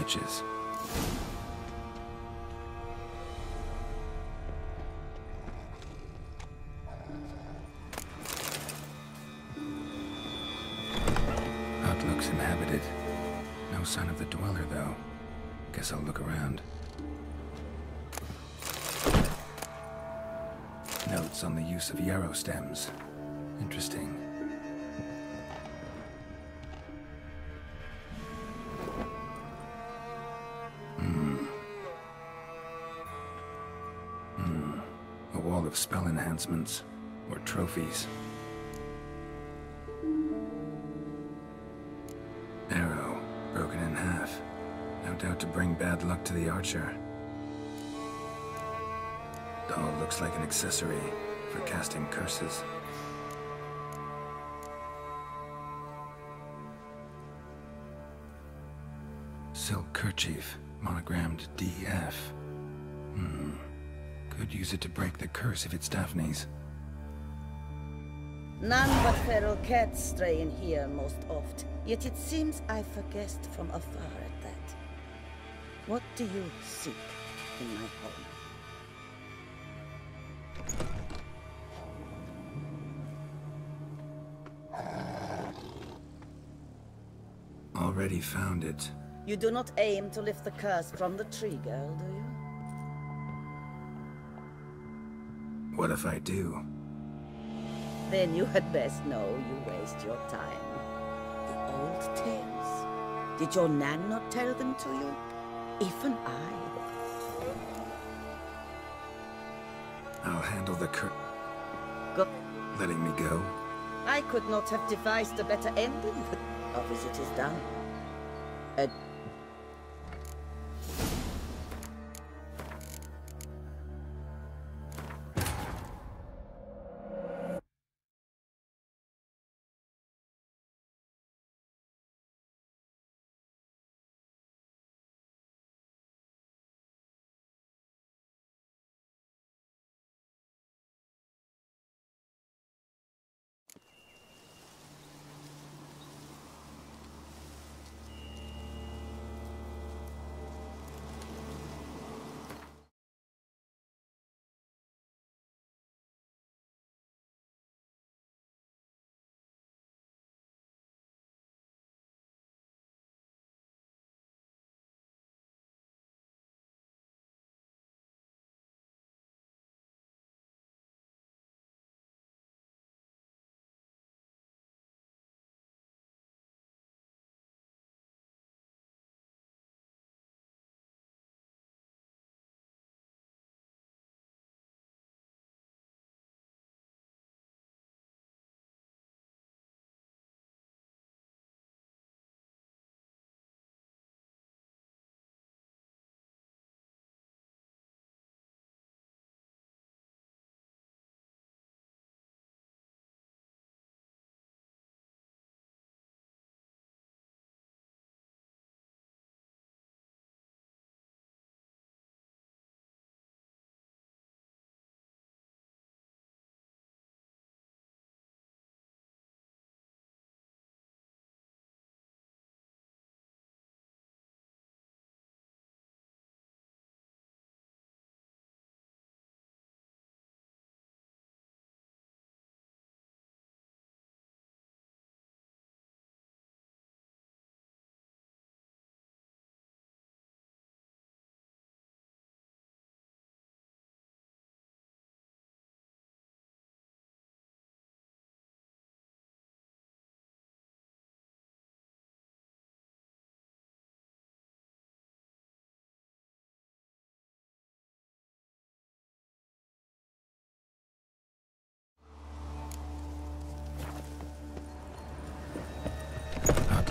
torches. Hut looks inhabited. No sign of the dweller, though. Guess I'll look around. Notes on the use of yarrow stems. Interesting. A wall of spell enhancements, or trophies. Arrow, broken in half. No doubt to bring bad luck to the archer. Doll looks like an accessory for casting curses. Silk kerchief, monogrammed DF. Could use it to break the curse if it's Daphne's. None but feral cats stray in here most oft, yet it seems I've guessed from afar at that. What do you seek in my home? Already found it. You do not aim to lift the curse from the tree girl, do you? What if I do? Then you had best know you waste your time. The old tales. Did your Nan not tell them to you? Even I. I'll handle the Go. letting me go. I could not have devised a better ending, but our visit is done.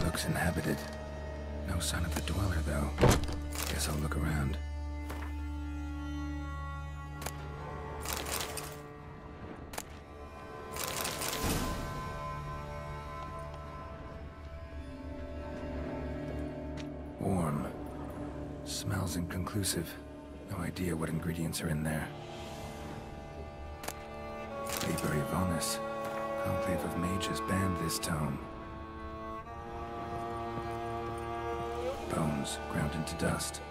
Looks inhabited. No sign of the dweller, though. Guess I'll look around. Warm. Smells inconclusive. No idea what ingredients are in there. Liber Yvonis. Conclave of Mages banned this tome. Bones ground into dust.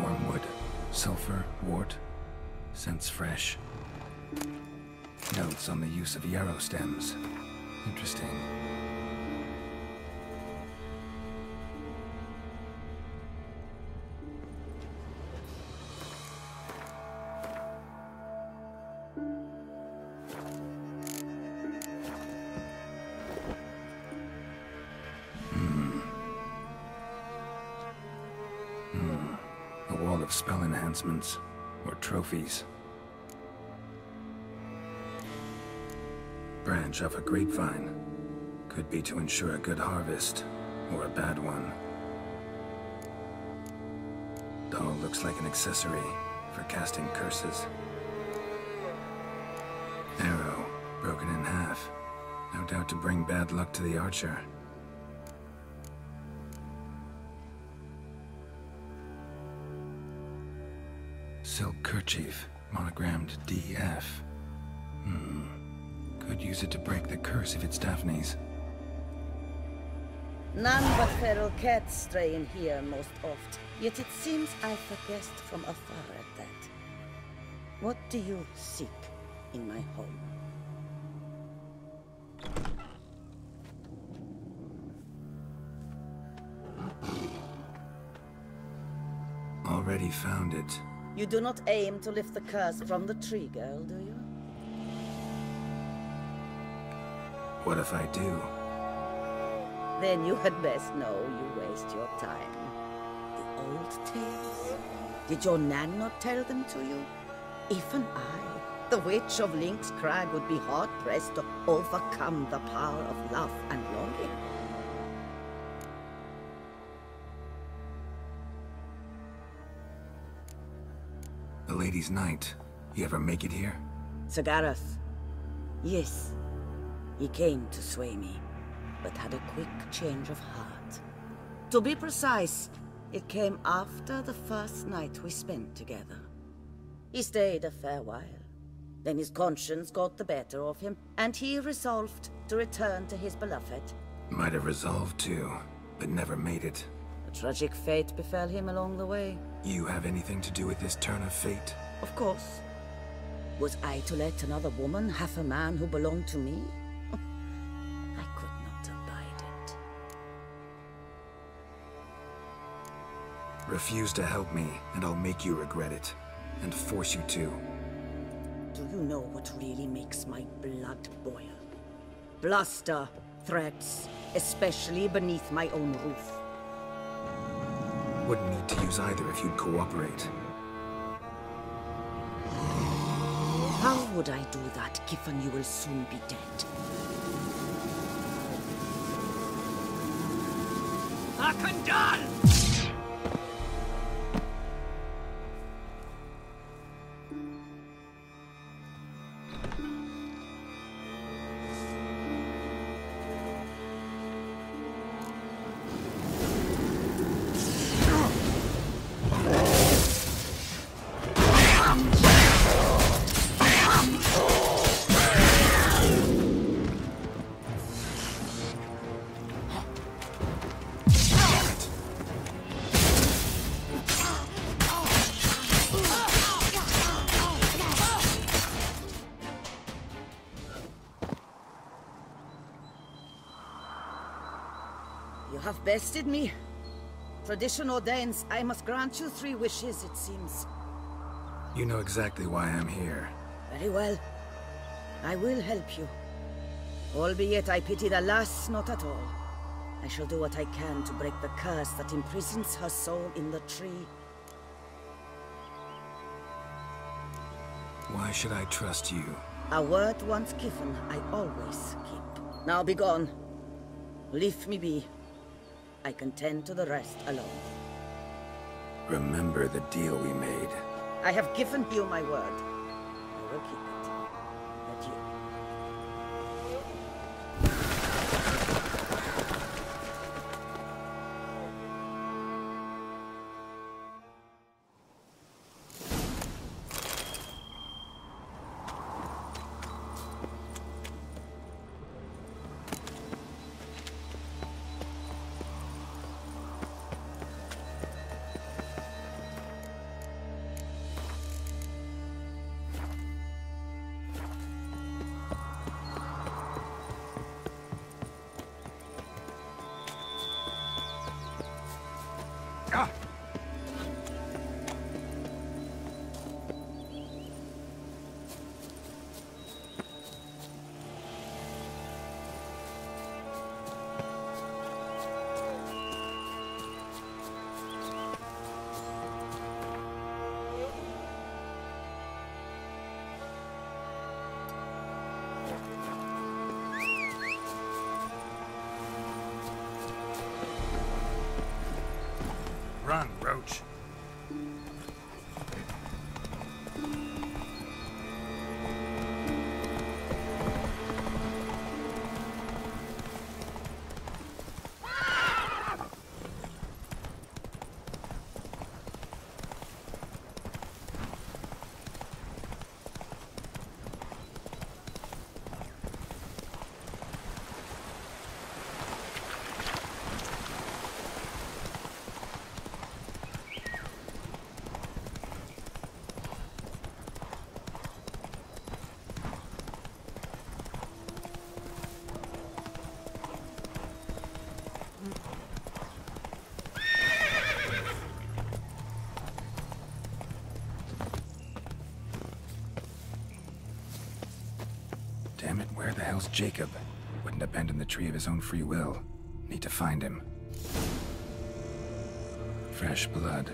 Wormwood, sulfur, wart. Scents fresh. Notes on the use of yarrow stems. Interesting. A wall of spell enhancements, or trophies. Branch off a grapevine. Could be to ensure a good harvest, or a bad one. Doll looks like an accessory for casting curses. Arrow, broken in half. No doubt to bring bad luck to the archer. Silk kerchief, monogrammed DF. Could use it to break the curse if it's Daphne's. None but feral cats stray in here most oft. Yet it seems I've guessed from afar at that. What do you seek in my home? Already found it. You do not aim to lift the curse from the tree, girl, do you? What if I do? Then you had best know you waste your time. The old tales? Did your Nan not tell them to you? Even I, the witch of Lynx Crag, would be hard-pressed to overcome the power of love and longing. The Lady's Night. You ever make it here? Sir Gareth. Yes. He came to sway me, but had a quick change of heart. To be precise, it came after the first night we spent together. He stayed a fair while. Then his conscience got the better of him, and he resolved to return to his beloved. Might have resolved to, but never made it. A tragic fate befell him along the way. You have anything to do with this turn of fate? Of course. Was I to let another woman have a man who belonged to me? I could not abide it. Refuse to help me, and I'll make you regret it. And force you to. Do you know what really makes my blood boil? Bluster, threats, especially beneath my own roof. Wouldn't need to use either if you'd cooperate. How would I do that, given you will soon be dead? Akandal! You have bested me. Tradition ordains I must grant you 3 wishes, it seems. You know exactly why I'm here. Very well. I will help you. Albeit I pity the lass not at all. I shall do what I can to break the curse that imprisons her soul in the tree. Why should I trust you? A word once given, I always keep. Now be gone. Leave me be. I can tend to the rest alone. Remember the deal we made. I have given you my word. I will keep it. But you... Damn it, where the hell's Jacob? Wouldn't abandon the tree of his own free will. Need to find him. Fresh blood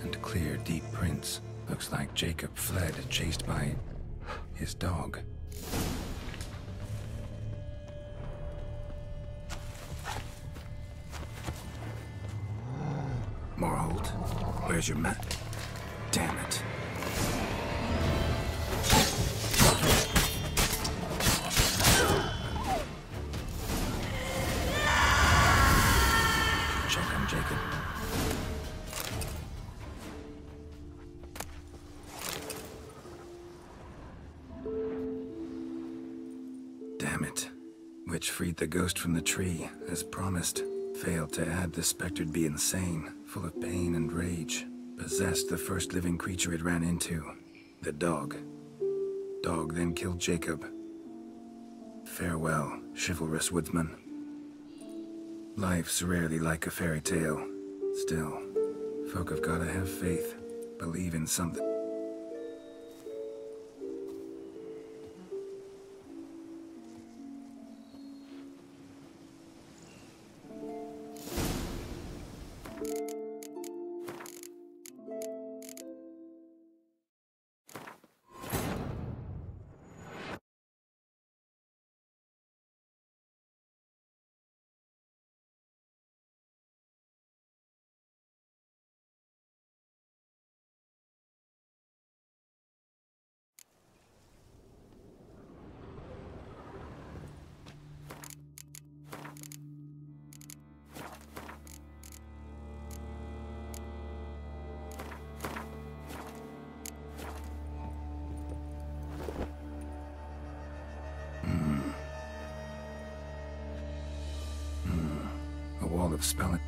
and clear, deep prints. Looks like Jacob fled, chased by his dog. More hold. Where's your mat? Damn it. Check on Jacob. Damn it. Witch freed the ghost from the tree, as promised. Failed to add the specter to be insane, full of pain and rage. Possessed the first living creature it ran into. The dog. Dog then killed Jacob. Farewell, chivalrous woodsman. Life's rarely like a fairy tale. Still, folk have gotta have faith. Believe in something. Wall of spelling.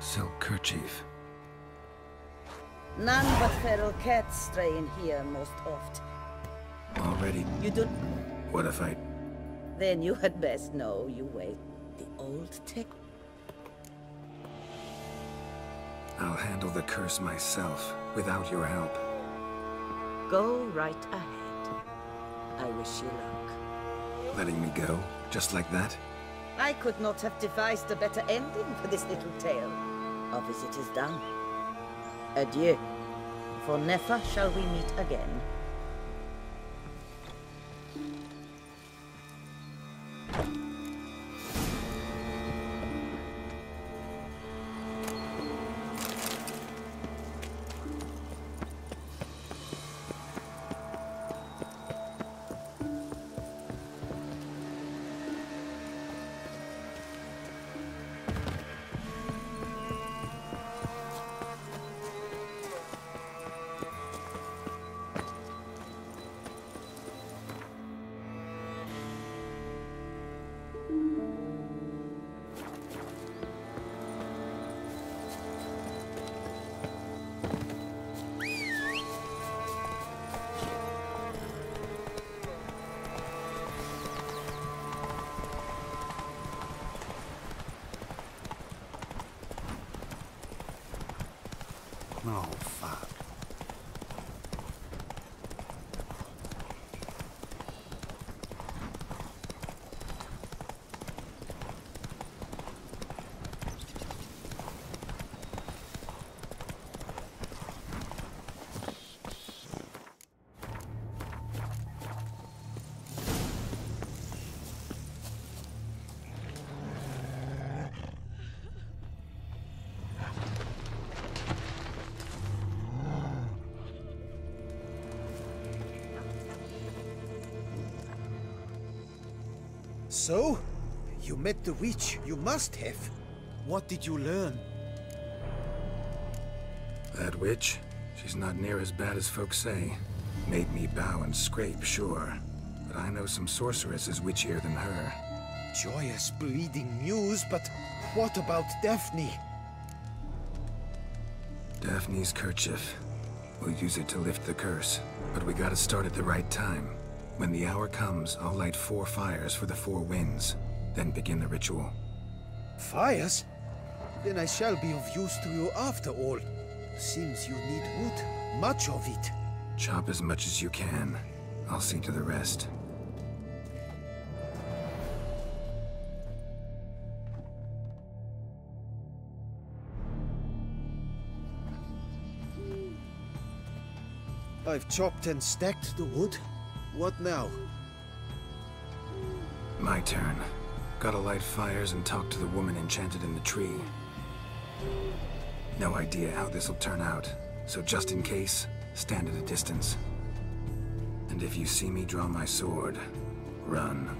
Silk kerchief. None but feral cats stray in here most oft. Already. You do... What if I... Then you had best know you wait. The old tech... I'll handle the curse myself, without your help. Go right ahead. I wish you luck. Letting me go? Just like that? I could not have devised a better ending for this little tale. Our visit is done. Adieu. For never shall we meet again. Oh, fuck. So? You met the witch. You must have. What did you learn? That witch? She's not near as bad as folks say. Made me bow and scrape, sure. But I know some sorceresses witchier than her. Joyous, bleeding news, but what about Daphne? Daphne's kerchief. We'll use it to lift the curse. But we gotta start at the right time. When the hour comes, I'll light 4 fires for the 4 winds. Then begin the ritual. Fires? Then I shall be of use to you after all. Seems you need wood. Much of it. Chop as much as you can. I'll see to the rest. I've chopped and stacked the wood. What now? My turn. Gotta light fires and talk to the woman enchanted in the tree. No idea how this'll turn out, so just in case, stand at a distance. And if you see me draw my sword, run.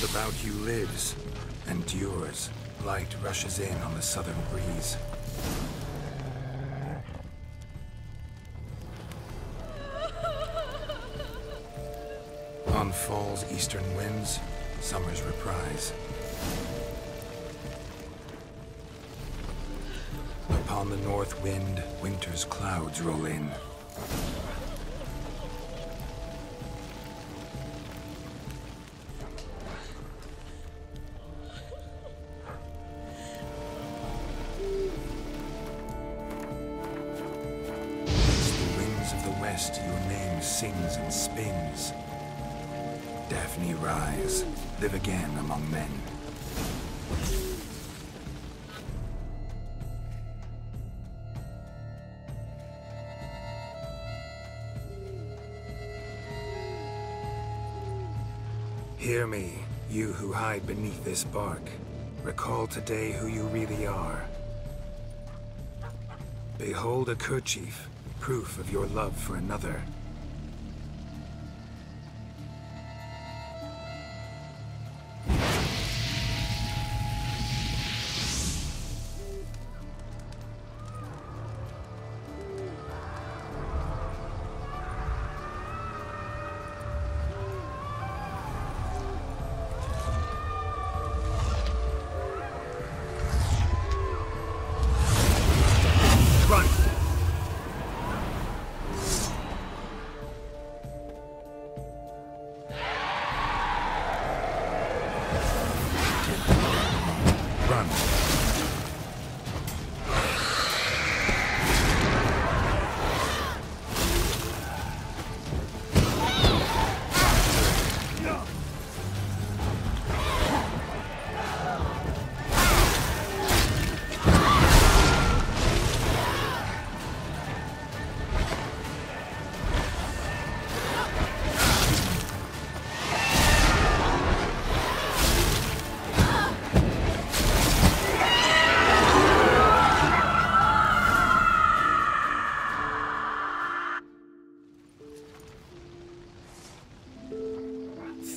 About you lives, endures. Light rushes in on the southern breeze. On fall's eastern winds, summer's reprise. Upon the north wind, winter's clouds roll in. Your name sings and spins. Daphne, rise, live again among men. Hear me, you who hide beneath this bark. Recall today who you really are. Behold a kerchief, proof of your love for another.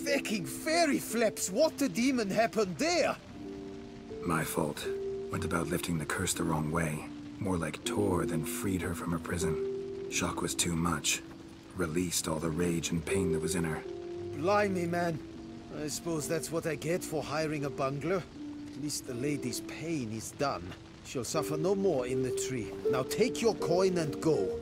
Fecking fairy flaps! What the demon happened there? My fault. Went about lifting the curse the wrong way. More like tore than freed her from her prison. Shock was too much. Released all the rage and pain that was in her. Blimey, man. I suppose that's what I get for hiring a bungler. At least the lady's pain is done. She'll suffer no more in the tree. Now take your coin and go.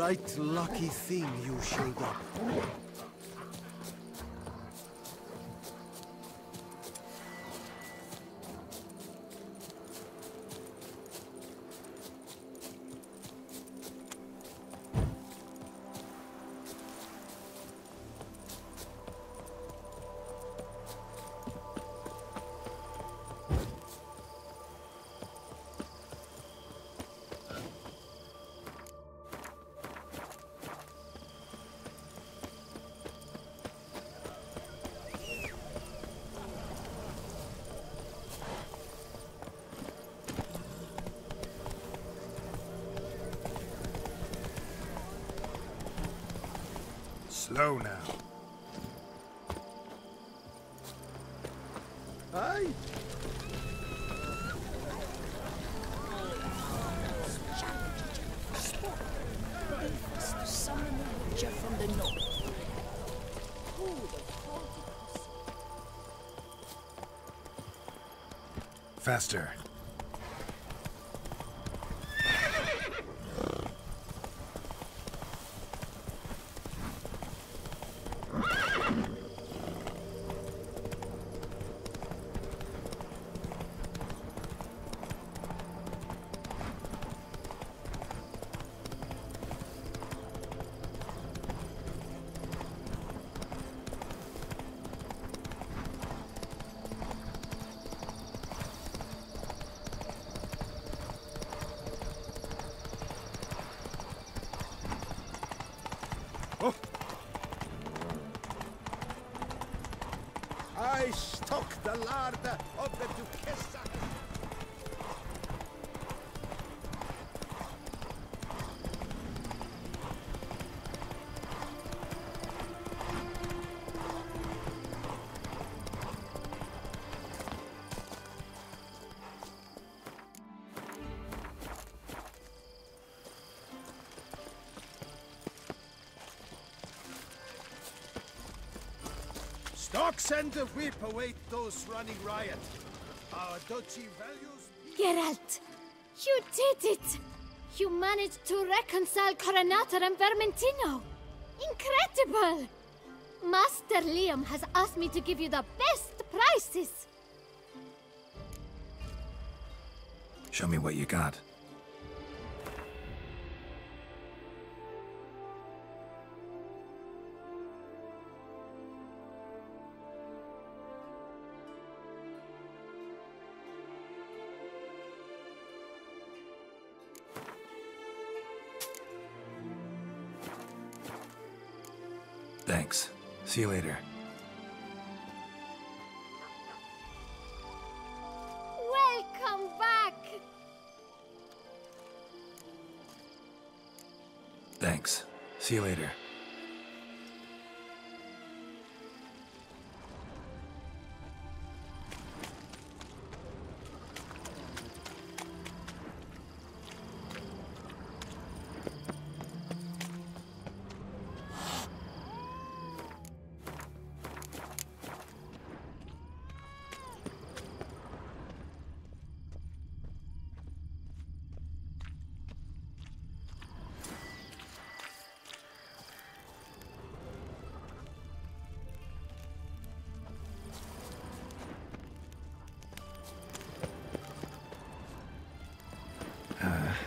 right lucky thing you showed up. Slow now. Aye. Summon the Witcher from the north. Faster. I stock the larder of the Duchessa. Stocks and the whip await those running riot. Our duchy values... Geralt! You did it! You managed to reconcile Coronator and Vermentino! Incredible! Master Liam has asked me to give you the best prices! Show me what you got. Thanks. See you later. Welcome back! Thanks. See you later.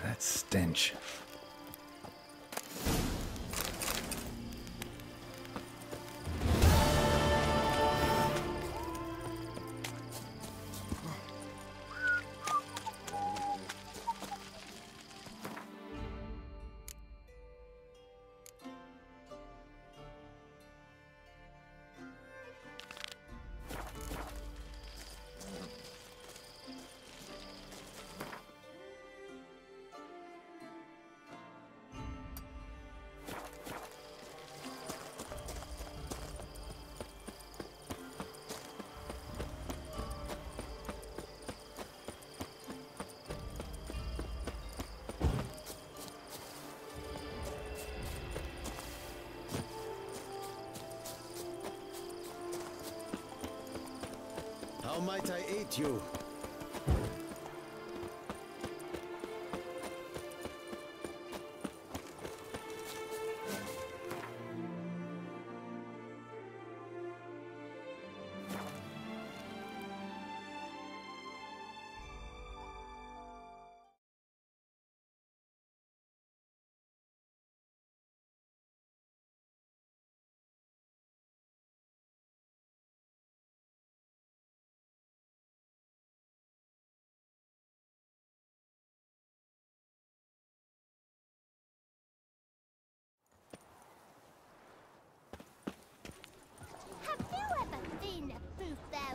That stench. How might I aid you?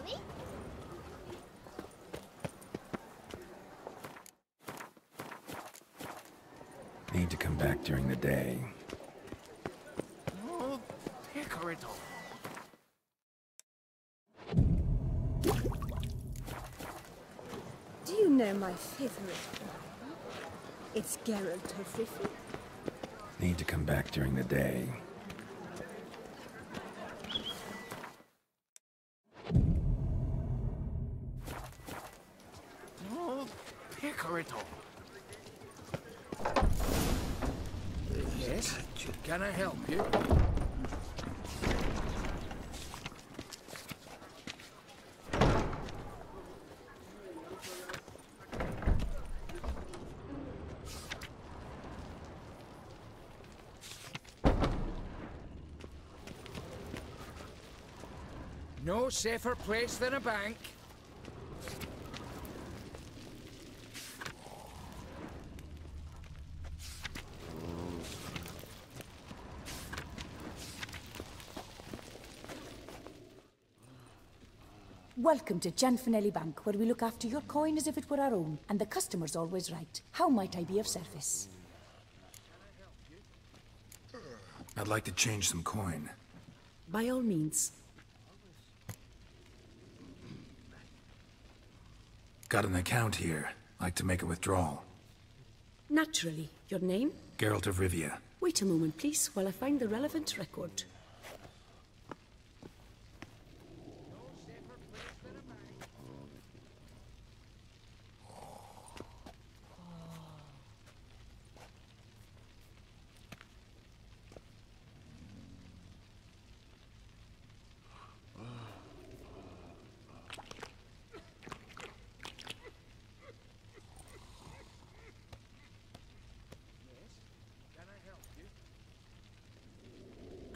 money? Need to come back during the day. Oh, pecorito. Do you know my favorite one? It's Geralt of Rivia. Need to come back during the day. Oh, pecorito. Yes? Can I help you? No safer place than a bank. Welcome to Gianfinelli Bank, where we look after your coin as if it were our own, and the customer's always right. How might I be of service? I'd like to change some coin. By all means. Got an account here. Like to make a withdrawal. Naturally. Your name? Geralt of Rivia. Wait a moment, please, while I find the relevant record.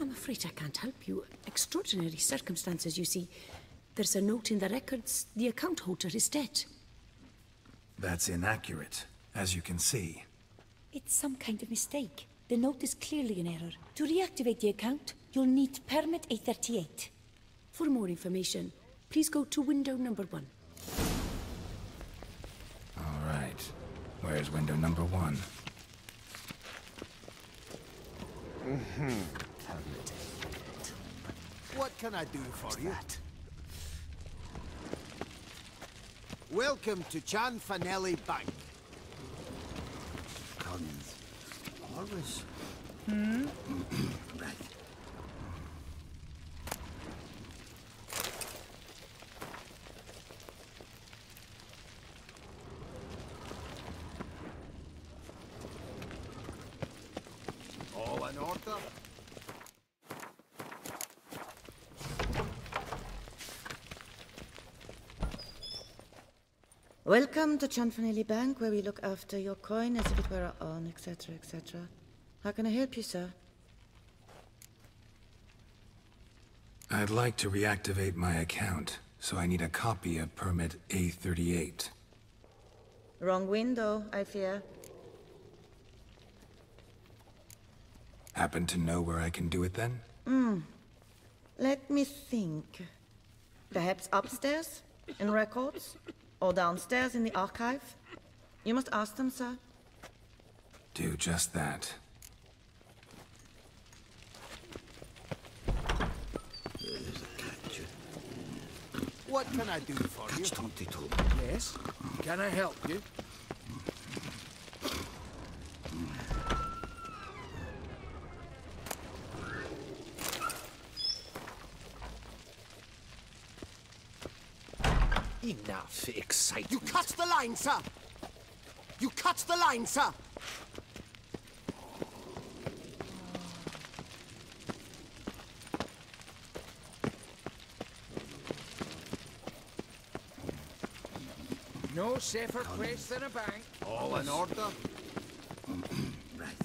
I'm afraid I can't help you. Extraordinary circumstances, you see. There's a note in the records. The account holder is dead. That's inaccurate, as you can see. It's some kind of mistake. The note is clearly an error. To reactivate the account, you'll need permit 838. For more information, please go to window number 1. All right. Where's window number 1? What can I do for you? Welcome to Gianfinelli Bank. Guns. Always. Right. All in order? Welcome to Gianfinelli Bank, where we look after your coin as if it were our own, etc., etc. How can I help you, sir? I'd like to reactivate my account, so I need a copy of permit A38. Wrong window, I fear. Happen to know where I can do it then? Let me think. Perhaps upstairs? In records? Or downstairs in the archive? You must ask them, sir. Do just that. There's a Caccu. What can I do for you? Tontito. Yes? Can I help you? Enough excitement. You cut the line, sir! You cut the line, sir! No safer place than a bank. All in order? Right.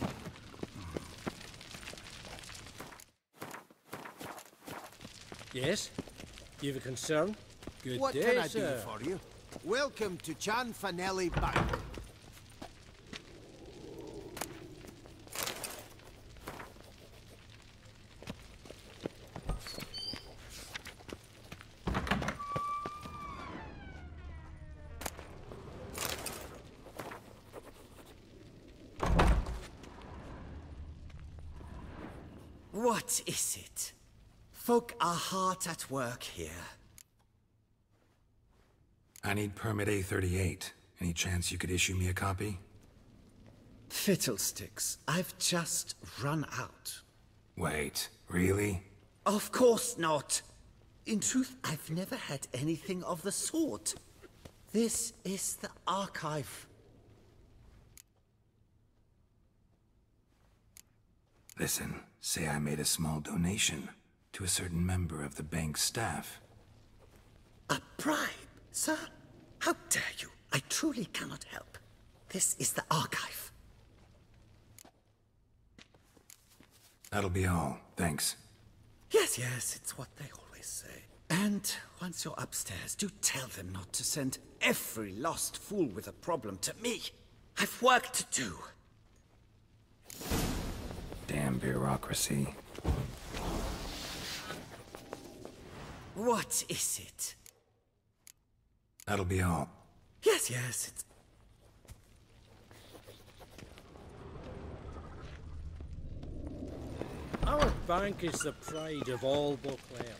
Yes? You've a concern? Good What day, can I sir. do for you? Welcome to Gianfinelli Bank. What is it? Folk are hard at work here. I need permit A38. Any chance you could issue me a copy? Fiddlesticks, I've just run out. Wait, really? Of course not. In truth, I've never had anything of the sort. This is the archive. Listen, say I made a small donation to a certain member of the bank's staff. A bribe, sir? How dare you? I truly cannot help. This is the archive. That'll be all. Thanks. Yes, it's what they always say. And once you're upstairs, do tell them not to send every lost fool with a problem to me. I've work to do. Damn bureaucracy. What is it? That'll be all. Yes, it's... Our bank is the pride of all Beauclair.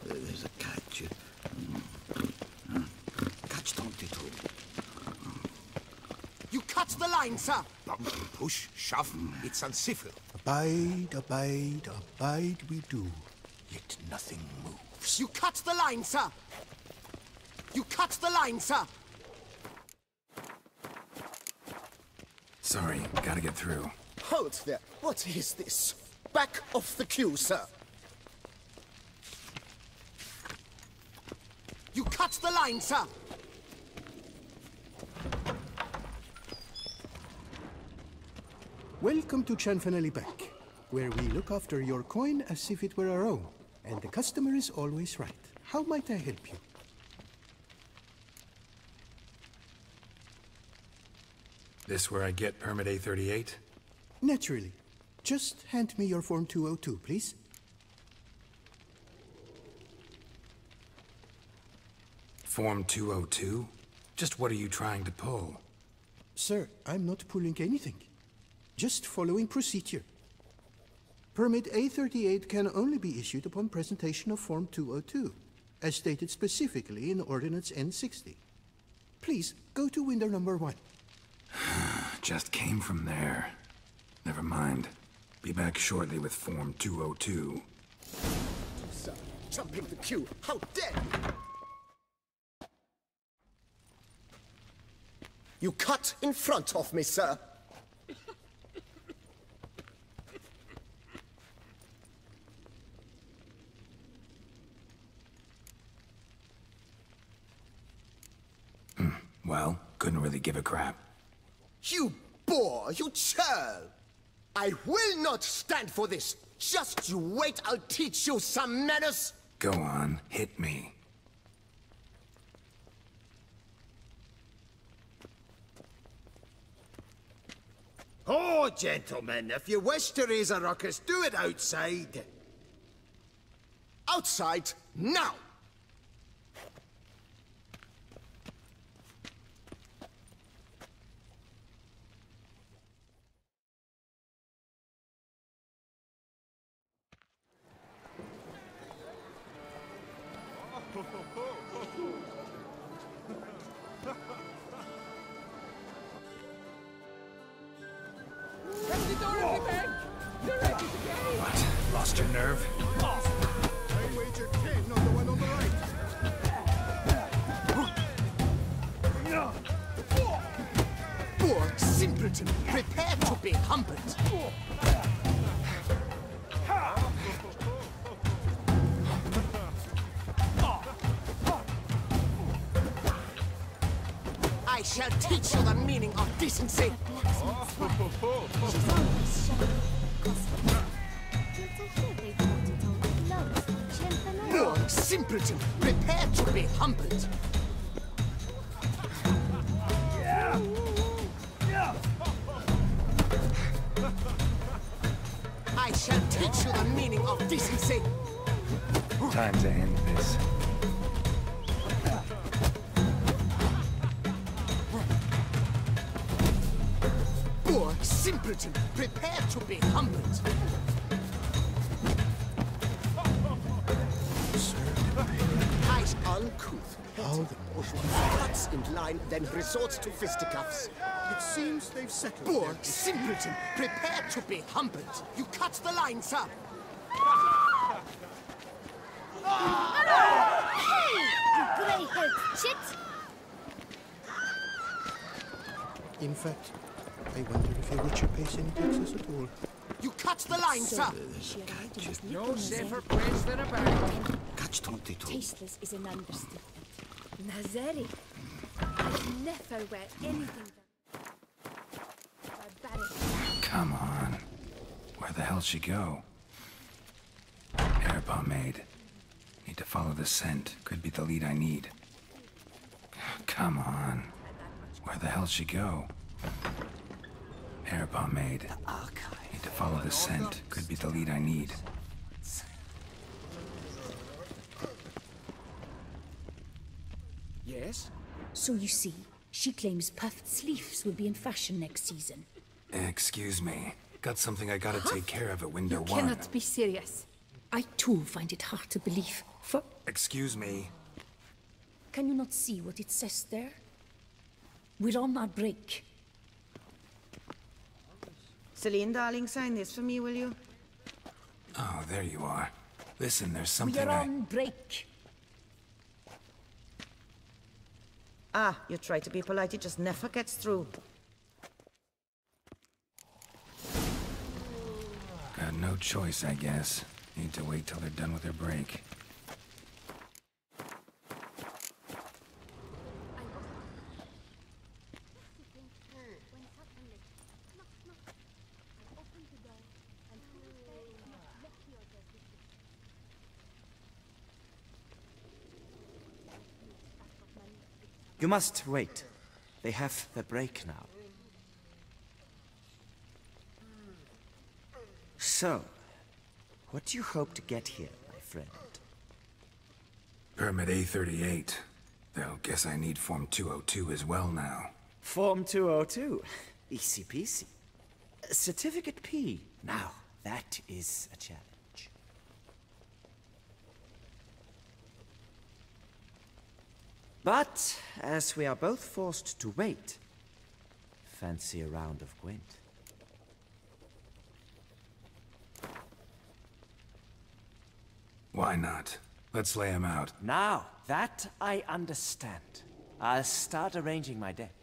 There's a catch. Catch don't it all. You cut the line, sir! Push, shove, it's uncivil. Abide we do, yet nothing moves. You cut the line, sir! You cut the line, sir! Sorry, gotta get through. Hold there. What is this? Back off the queue, sir. You cut the line, sir! Welcome to Chanfanelli Bank, where we look after your coin as if it were our own, and the customer is always right. How might I help you? This where I get permit A38? Naturally. Just hand me your Form 202, please. Form 202? Just what are you trying to pull? Sir, I'm not pulling anything. Just following procedure. Permit A38 can only be issued upon presentation of Form 202, as stated specifically in Ordinance N60. Please, go to window number 1. Just came from there. Never mind. Be back shortly with Form 202. Sir, jumping the queue. How dare you! You cut in front of me, sir. Well, couldn't really give a crap. You boor, you churl! I will not stand for this! Just you wait, I'll teach you some manners! Go on, hit me. Oh, gentlemen, if you wish to raise a ruckus, do it outside. Outside, now! What? Lost your nerve? I wager 10 on the one on the right. Poor simpleton, prepare to be humbled. I shall teach you the meaning of decency. Poor simpleton, prepare to be humbled. I shall teach you the meaning of decency. Time to end this. simpleton, prepare to be humbled. Height uncouth. Cuts in line, then resorts to fisticuffs. It seems they've settled. Poor simpleton, prepare to be humbled. You cut the line, sir. Hey! You grey-haired chit! In fact, I wonder if your richer pays any taxes at all. You cut the line, sir. No safer place than a bank. Catch 22. Tasteless is an understatement. Nazeri. I'd never wear anything barbaric. Come on. Where the hell'd she go? Hair pomade. Need to follow the scent. Could be the lead I need. Come on. Where the hell'd she go? Hair pomade. Need to follow the scent. Could be the lead I need. Yes? So you see, she claims puffed sleeves will be in fashion next season. Excuse me. Got something I gotta take care of at window You one. cannot be serious. I too find it hard to believe. For Excuse me. can you not see what it says there? We're on our break. Celine, darling, sign this for me, will you? Oh, there you are. Listen, there's We something are on break. Ah, you try to be polite, it just never gets through. Got no choice, I guess. Need to wait till they're done with their break. You must wait. They have the break now. So, what do you hope to get here, my friend? Permit A38. Though, guess I need Form 202 as well now. Form 202. Easy peasy. Certificate P. Now, that is a challenge. But, as we are both forced to wait, fancy a round of Gwent. Why not? Let's lay him out. Now, that I understand. I'll start arranging my deck.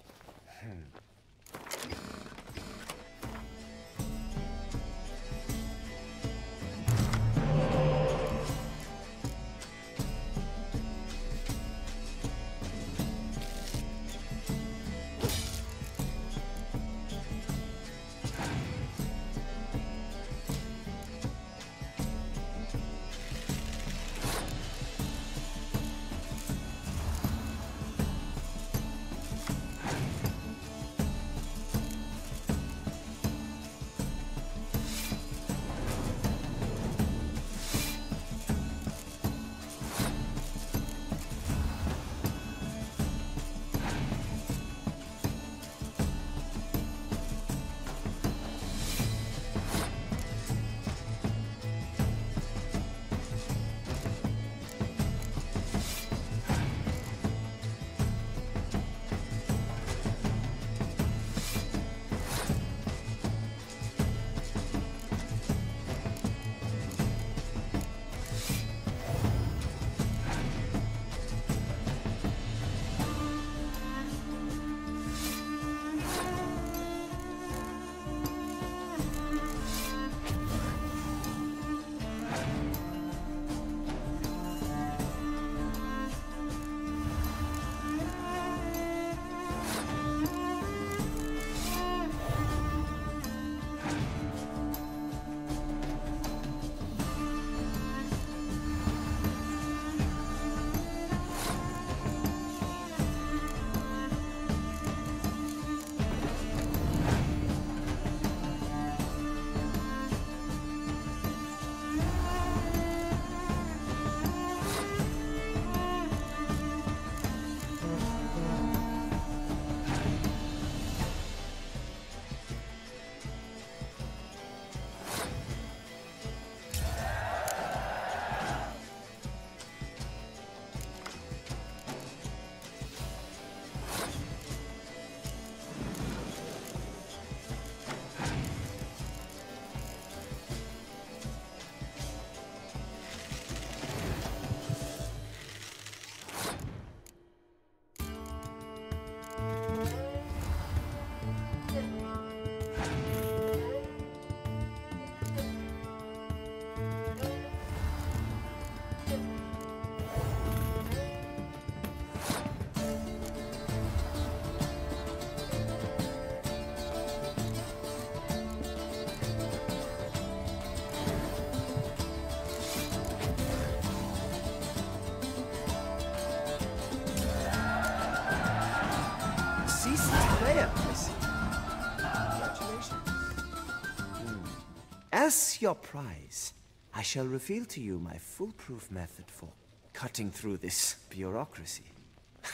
As your prize, I shall reveal to you my foolproof method for cutting through this bureaucracy.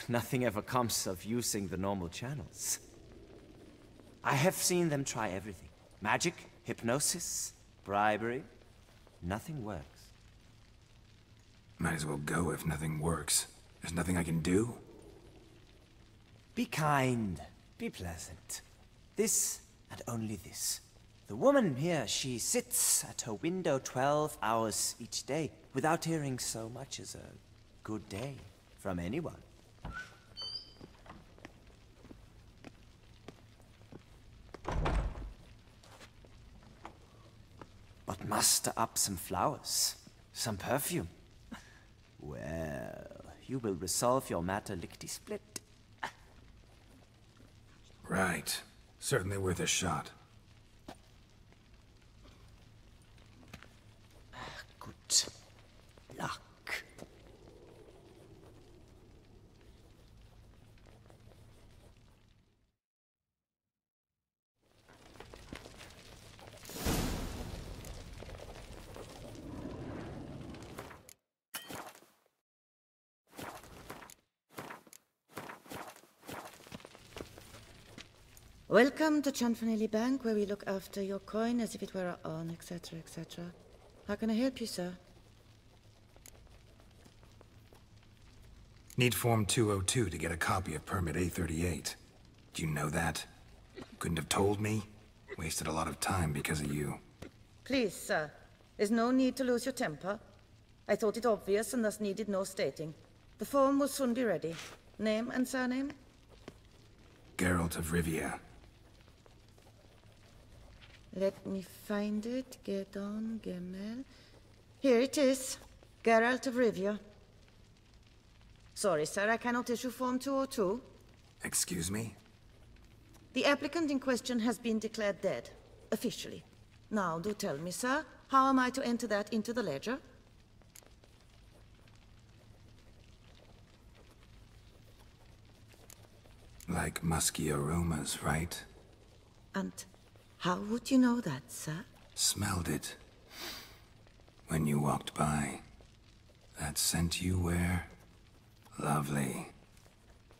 Nothing ever comes of using the normal channels. I have seen them try everything. Magic, hypnosis, bribery. Nothing works. Might as well go if nothing works. There's nothing I can do? Be kind. Be pleasant. This and only this. The woman here, she sits at her window 12 hours each day without hearing so much as a good day from anyone. But muster up some flowers, some perfume. Well, you will resolve your matter lickety-split. Right. Certainly worth a shot. Good luck. Welcome to Chanfanelli Bank, where we look after your coin as if it were our own, etc., etc. How can I help you, sir? Need Form 202 to get a copy of Permit A38. Do you know that? Couldn't have told me? Wasted a lot of time because of you. Please, sir. There's no need to lose your temper. I thought it obvious and thus needed no stating. The form will soon be ready. Name and surname? Geralt of Rivia. Let me find it. Gedon Gemel. Here it is. Geralt of Rivia. Sorry, sir, I cannot issue Form 202. Excuse me? The applicant in question has been declared dead. Officially. Now, do tell me, sir, how am I to enter that into the ledger? Like musky aromas, right? And how would you know that, sir? Smelled it. When you walked by. That scent you wear? Lovely.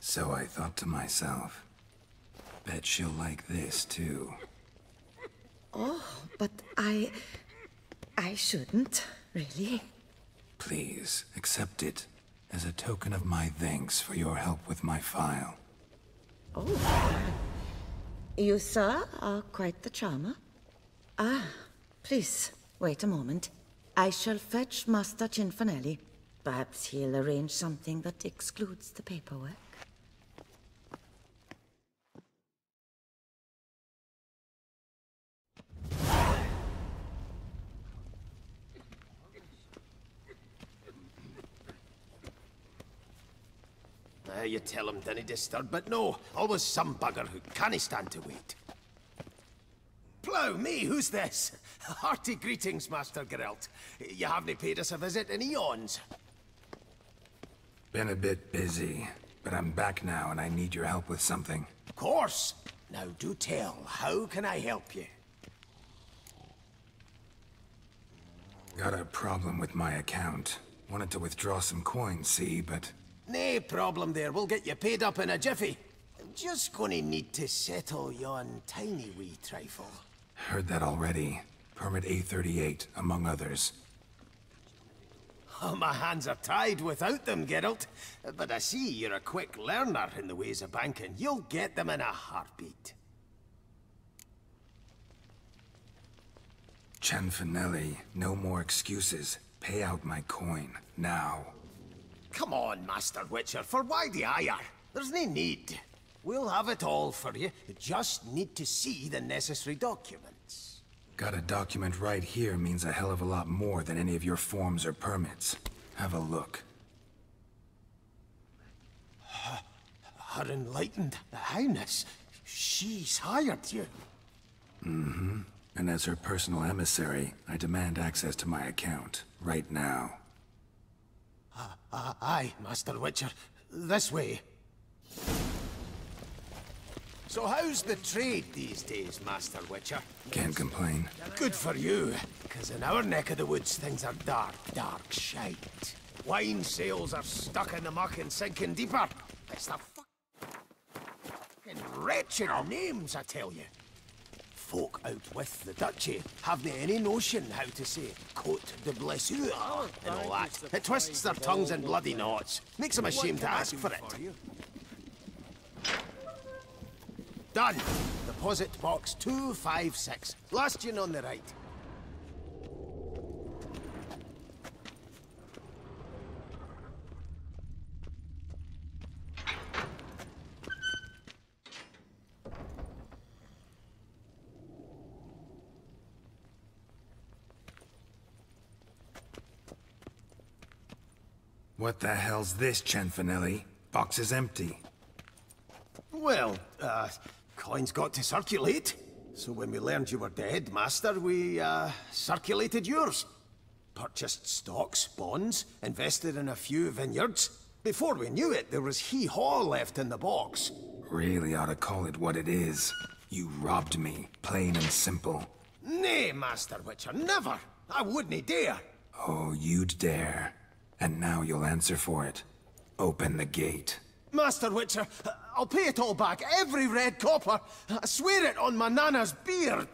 So I thought to myself, bet she'll like this too. Oh, but I shouldn't, really. Please, accept it as a token of my thanks for your help with my file. Oh. You, sir, are quite the charmer. Ah, please, wait a moment. I shall fetch Master Cinfanelli. Perhaps he'll arrange something that excludes the paperwork. You tell him dinna disturb, but no, always some bugger who can't stand to wait. Plough me, who's this? Hearty greetings, Master Geralt. You haven't paid us a visit in eons. Been a bit busy, but I'm back now and I need your help with something. Of course. Now do tell, how can I help you? Got a problem with my account. Wanted to withdraw some coins, see, but... No problem there, we'll get you paid up in a jiffy. Just gonna need to settle yon tiny wee trifle. Heard that already. Permit A38, among others. Oh, my hands are tied without them, Geralt. But I see you're a quick learner in the ways of banking. You'll get them in a heartbeat. Chanfanelli, no more excuses. Pay out my coin, now. Come on, Master Witcher, for why the ire? There's no need. We'll have it all for you. You just need to see the necessary documents. Got a document right here means a hell of a lot more than any of your forms or permits. Have a look. Her Enlightened Highness, she's hired you. Mm-hmm. And as her personal emissary, I demand access to my account, right now. Aye, Master Witcher. This way. So how's the trade these days, Master Witcher? Can't complain. Good for you, because in our neck of the woods things are dark, dark shite. Wine sales are stuck in the muck and sinking deeper. It's the fucking wretched names, I tell you. Folk out with the duchy haven't any notion how to say Cote de Blessure and all that. It twists their tongues in bloody knots. Makes them ashamed to ask for it. Done. Deposit box 256. Last one on the right. What the hell's this, Cianfanelli? Box is empty. Well, coins got to circulate. So when we learned you were dead, Master, we, circulated yours. Purchased stocks, bonds, invested in a few vineyards. Before we knew it, there was hee-haw left in the box. Really ought to call it what it is. You robbed me, plain and simple. Nay, Master Witcher, never! I wouldn't dare! Oh, you'd dare. And now you'll answer for it. Open the gate. Master Witcher, I'll pay it all back, every red copper. I swear it on my nana's beard.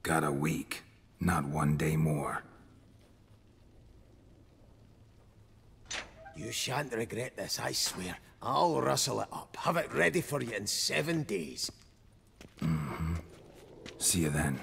Got a week, not 1 day more. You shan't regret this, I swear. I'll rustle it up. Have it ready for you in 7 days. Mm-hmm. See you then.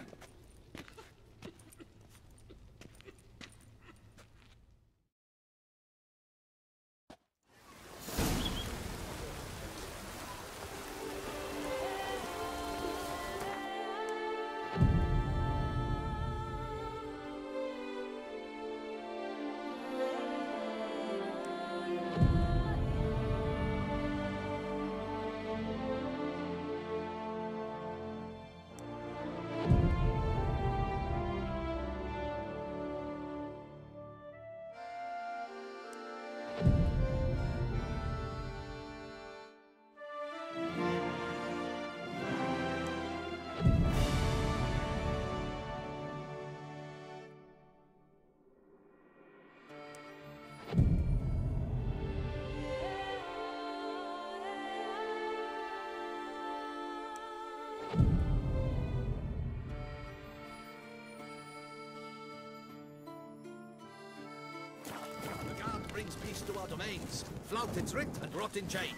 Brings peace to our domains. Flout its writ and rot in chains.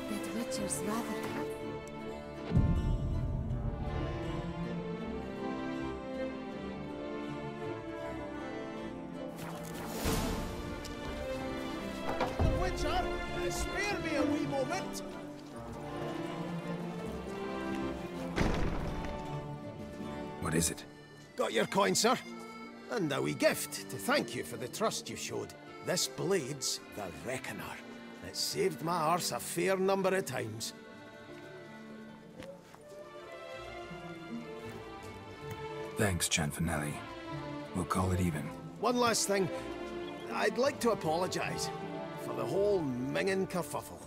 That Witcher's rather... Witcher, spare me a wee moment. What is it? Got your coin, sir. And a wee gift to thank you for the trust you showed. This blade's the Reckoner. It saved my arse a fair number of times. Thanks, Cianfanelli. We'll call it even. One last thing. I'd like to apologize for the whole mingin' kerfuffle.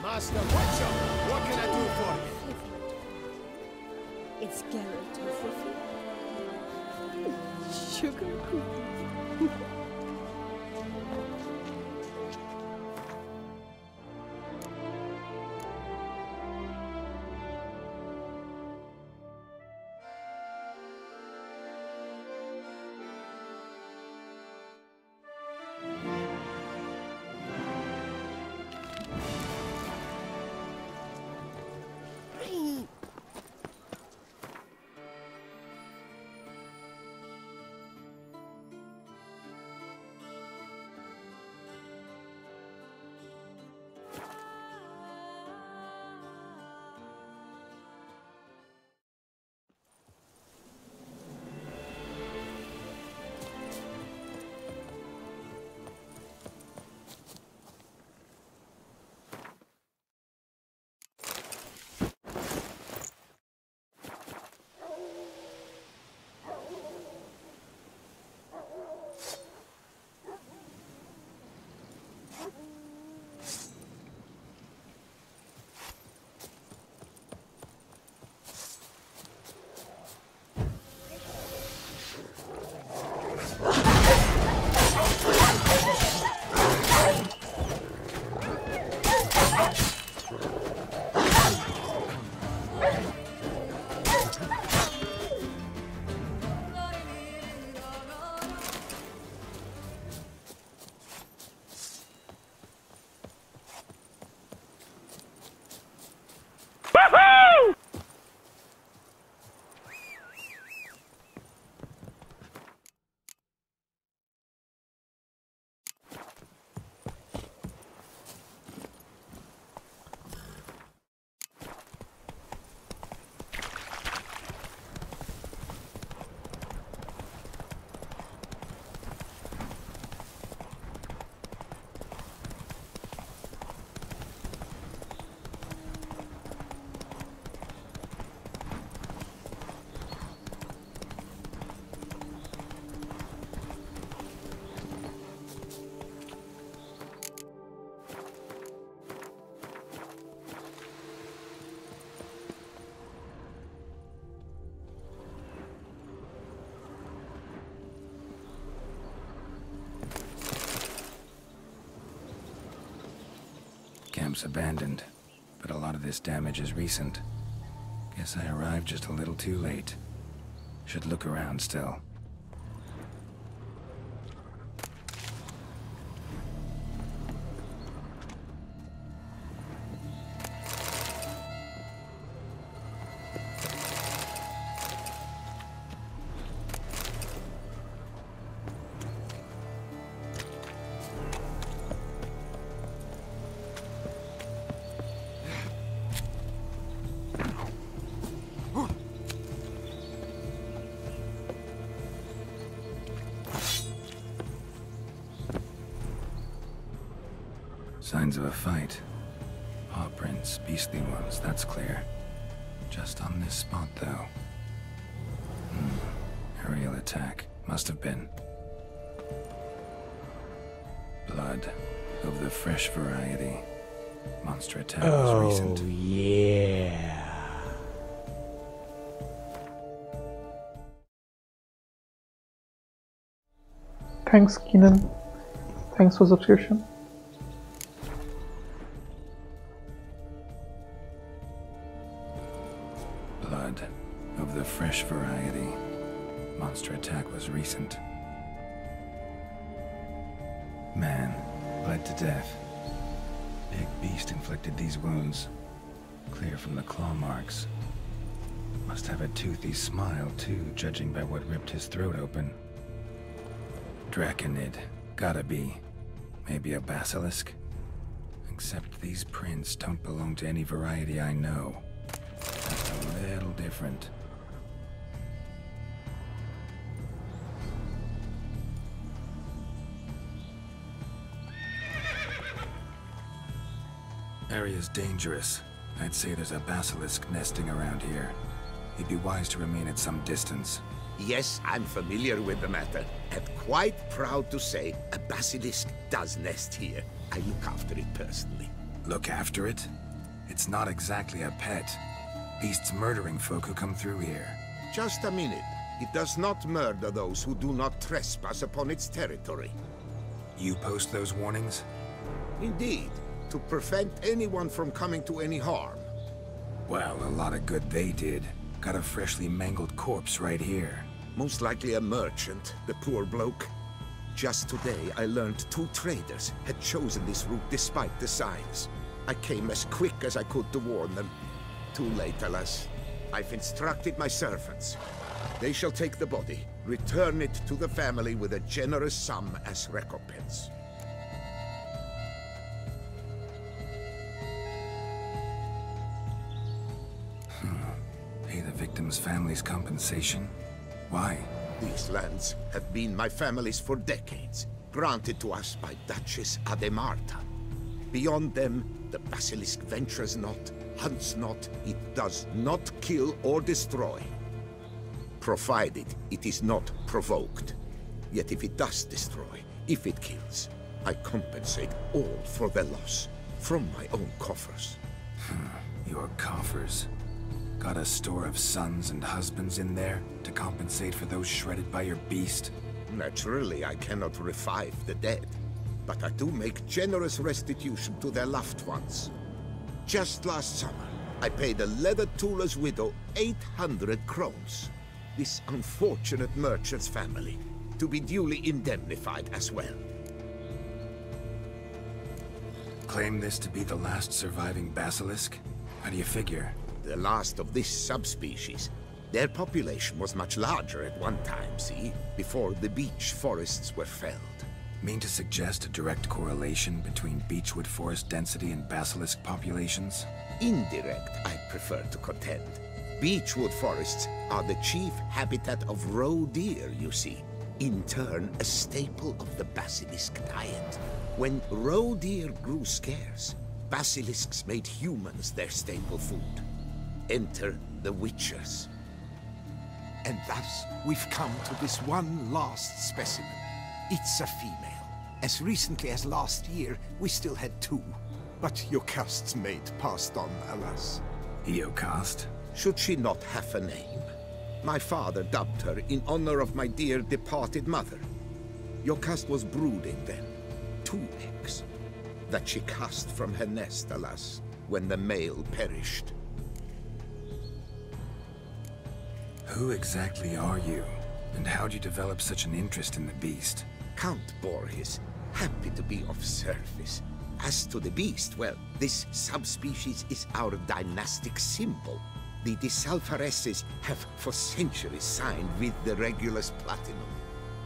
Master Witcher, what can I do for you? It's Geralt of Rivia. Sugar cookie. camps abandoned, but a lot of this damage is recent. Guess I arrived just a little too late. Should look around still. Signs of a fight. Paw prints, beastly ones, that's clear. Just on this spot, though. Aerial attack. Must have been. Blood. Of the fresh variety. Monster attack was recent. Oh, yeah. Thanks, Keenan. Thanks for subscription. Blood. Of the fresh variety. Monster attack was recent. Man. Bled to death. Big beast inflicted these wounds. Clear from the claw marks. Must have a toothy smile, too, judging by what ripped his throat open. Draconid. Gotta be. Maybe a basilisk? Except these prints don't belong to any variety I know. Just a little different. Area's dangerous. I'd say there's a basilisk nesting around here. You'd be wise to remain at some distance. Yes, I'm familiar with the matter, and quite proud to say a basilisk does nest here. I look after it personally. Look after it? It's not exactly a pet. Beasts murdering folk who come through here. Just a minute. It does not murder those who do not trespass upon its territory. You post those warnings? Indeed, to prevent anyone from coming to any harm. Well, a lot of good they did. Got a freshly mangled corpse right here. Most likely a merchant, the poor bloke. Just today, I learned 2 traders had chosen this route despite the signs. I came as quick as I could to warn them. Too late, alas. I've instructed my servants. They shall take the body, return it to the family with a generous sum as recompense. Pay the victim's family's compensation? Why? These lands have been my family's for decades, granted to us by Duchess Ademarta. Beyond them, the basilisk ventures not, hunts not, it does not kill or destroy. Provided it is not provoked. Yet if it does destroy, if it kills, I compensate all for the loss, from my own coffers. Your coffers? Got a store of sons and husbands in there to compensate for those shredded by your beast? Naturally, I cannot revive the dead, but I do make generous restitution to their loved ones. Just last summer, I paid a leather tooler's widow 800 crowns. This unfortunate merchant's family, to be duly indemnified as well. Claim this to be the last surviving basilisk? How do you figure? The last of this subspecies. Their population was much larger at one time, see? Before the beech forests were felled. Mean to suggest a direct correlation between beechwood forest density and basilisk populations? Indirect, I prefer to contend. Beechwood forests are the chief habitat of roe deer, you see. In turn, a staple of the basilisk diet. When roe deer grew scarce, basilisks made humans their staple food. Enter the Witchers. And thus, we've come to this one last specimen. It's a female. As recently as last year, we still had 2. But Jocast's mate passed on, alas. Jocast? Should she not have a name? My father dubbed her in honor of my dear departed mother. Jocast was brooding then. 2 eggs. that she cast from her nest, alas, when the male perished. Who exactly are you? And how'd you develop such an interest in the beast? Count Borges, happy to be of service. As to the beast, well, this subspecies is our dynastic symbol. The Disalfareses have for centuries signed with the Regulus Platinum.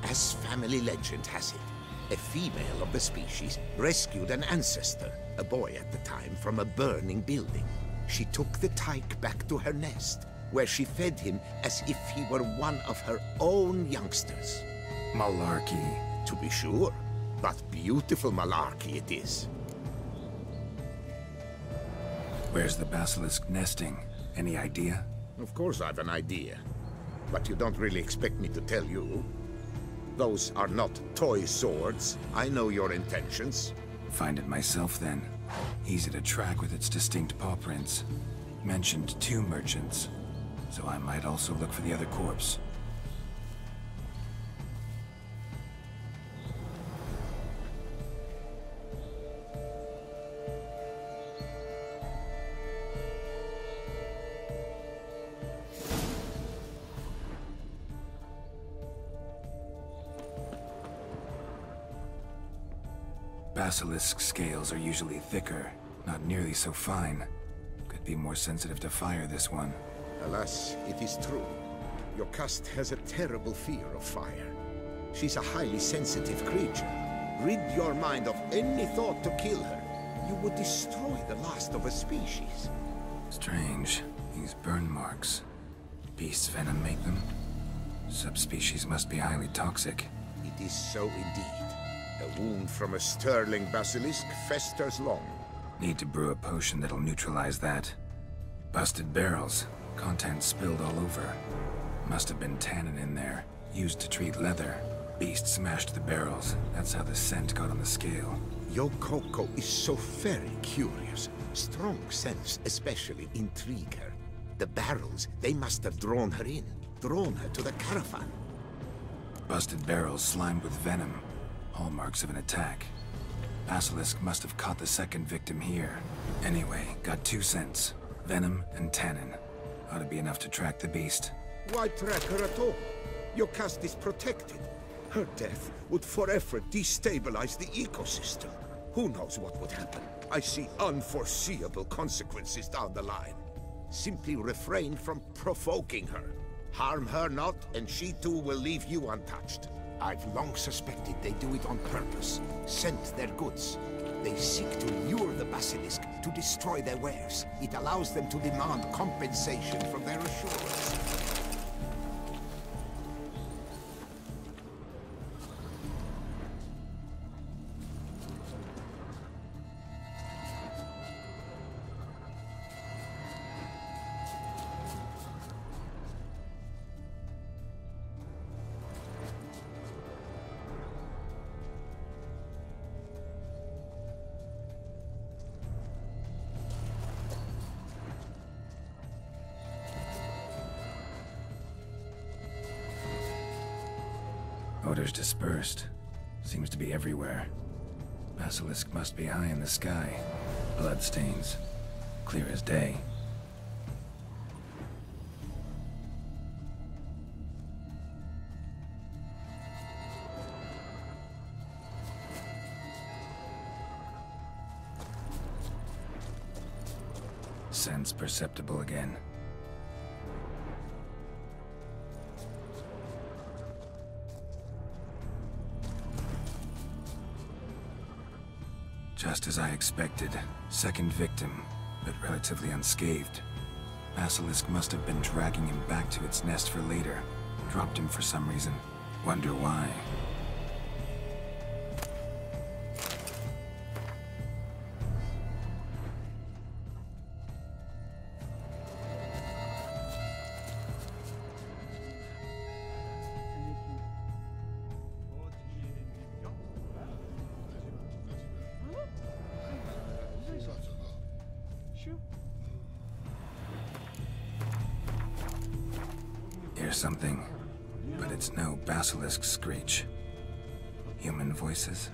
As family legend has it, a female of the species rescued an ancestor, a boy at the time, from a burning building. She took the tyke back to her nest, where she fed him as if he were one of her own youngsters. Malarkey. To be sure, but beautiful malarkey it is. Where's the basilisk nesting? Any idea? Of course I've an idea, but you don't really expect me to tell you. Those are not toy swords. I know your intentions. Find it myself then. Easy to track with its distinct paw prints. Mentioned 2 merchants, so I might also look for the other corpse. Basilisk scales are usually thicker, not nearly so fine. Could be more sensitive to fire, this one. Alas, it is true. Your caste has a terrible fear of fire. She's a highly sensitive creature. Rid your mind of any thought to kill her. You would destroy the last of a species. Strange. These burn marks. Beast's venom make them? Subspecies must be highly toxic. It is so indeed. A wound from a sterling basilisk festers long. Need to brew a potion that'll neutralize that. Busted barrels. Contents spilled all over. Must have been tannin in there. Used to treat leather. Beast smashed the barrels. That's how the scent got on the scale. Your Coco is so very curious. Strong scents especially intrigue her. The barrels, they must have drawn her in. Drawn her to the caravan. Busted barrels slimed with venom. Hallmarks of an attack. Basilisk must have caught the second victim here. Anyway, got 2 scents. Venom and tannin. Ought to be enough to track the beast. Why track her at all? Your caste is protected. Her death would forever destabilize the ecosystem. Who knows what would happen? I see unforeseeable consequences down the line. Simply refrain from provoking her. Harm her not, and she too will leave you untouched. I've long suspected they do it on purpose. Scent their goods. They seek to lure the basilisk to destroy their wares. It allows them to demand compensation from their assurance. Odors dispersed. Seems to be everywhere. Basilisk must be high in the sky. Bloodstains. Clear as day. Sense perceptible again. Just as I expected. Second victim, but relatively unscathed. Basilisk must have been dragging him back to its nest for later. Dropped him for some reason. Wonder why. Hear something, but it's no basilisk screech. Human voices?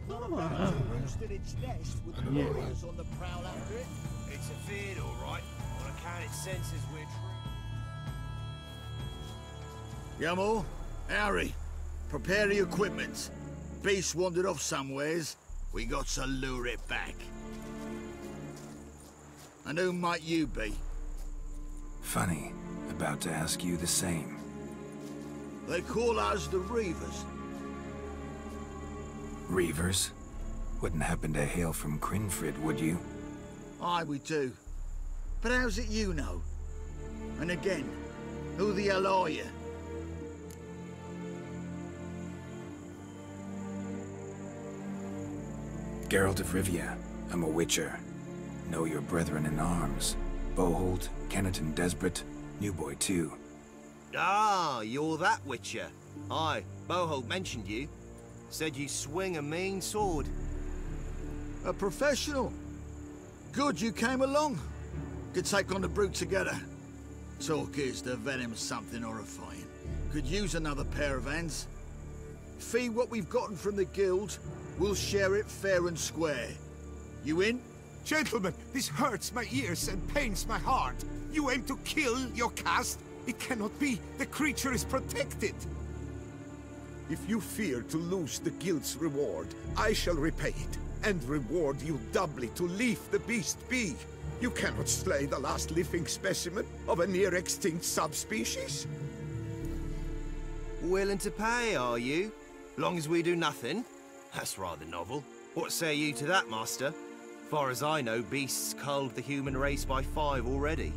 Roosted its nest with the warriors on the prowl after it. It's a feed, all right. On account it senses we're Yamo, Harry, prepare the equipment. Beast wandered off somewheres. We got to lure it back. And who might you be? Funny. About to ask you the same. They call us the Reavers. Reavers? Wouldn't happen to hail from Crinfrid, would you? Aye, we do. But how's it you know? And again, who the hell are you? Geralt of Rivia. I'm a witcher. Know your brethren in arms. Boholt, Kenneton Desperate, New Boy too. Ah, you're that witcher. Aye, Boholt mentioned you. Said you swing a mean sword. A professional. Good you came along. Could take on the brute together. Talk is the venom's something horrifying. Could use another pair of hands. Fee what we've gotten from the guild, we'll share it fair and square. You in? Gentlemen, this hurts my ears and pains my heart. You aim to kill your caste? It cannot be. The creature is protected. If you fear to lose the guild's reward, I shall repay it, and reward you doubly to leave the beast be. You cannot slay the last living specimen of a near-extinct subspecies. Willing to pay, are you? Long as we do nothing? That's rather novel. What say you to that, master? Far as I know, beasts culled the human race by 5 already.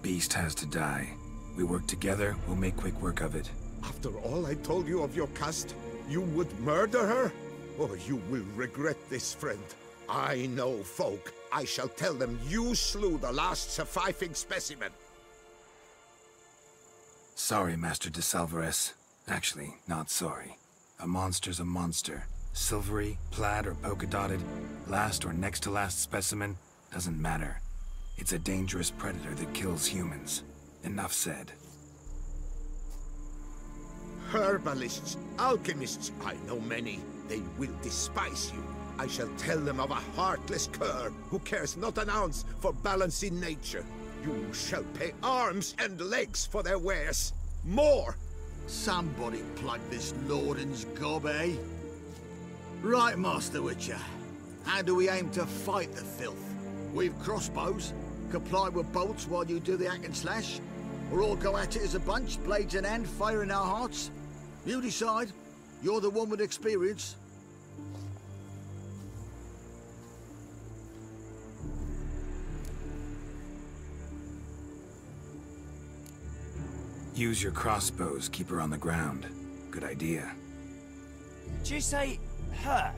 Beast has to die. We work together, we'll make quick work of it. After all I told you of your caste, you would murder her? Oh, you will regret this, friend. I know folk. I shall tell them you slew the last surviving specimen. Sorry, Master de Salvarez. Actually, not sorry. A monster's a monster. Silvery, plaid, or polka-dotted, last or next to last specimen, doesn't matter. It's a dangerous predator that kills humans. Enough said. Herbalists, alchemists, I know many. They will despise you. I shall tell them of a heartless cur who cares not an ounce for balance in nature. You shall pay arms and legs for their wares. More! Somebody plug this Lorden's gob, eh? Right, Master Witcher. How do we aim to fight the filth? We've crossbows, comply with bolts while you do the hack and slash, or all go at it as a bunch, blades in hand, fire in our hearts? You decide. You're the one with experience. Use your crossbows, keep her on the ground. Good idea. Did you say her?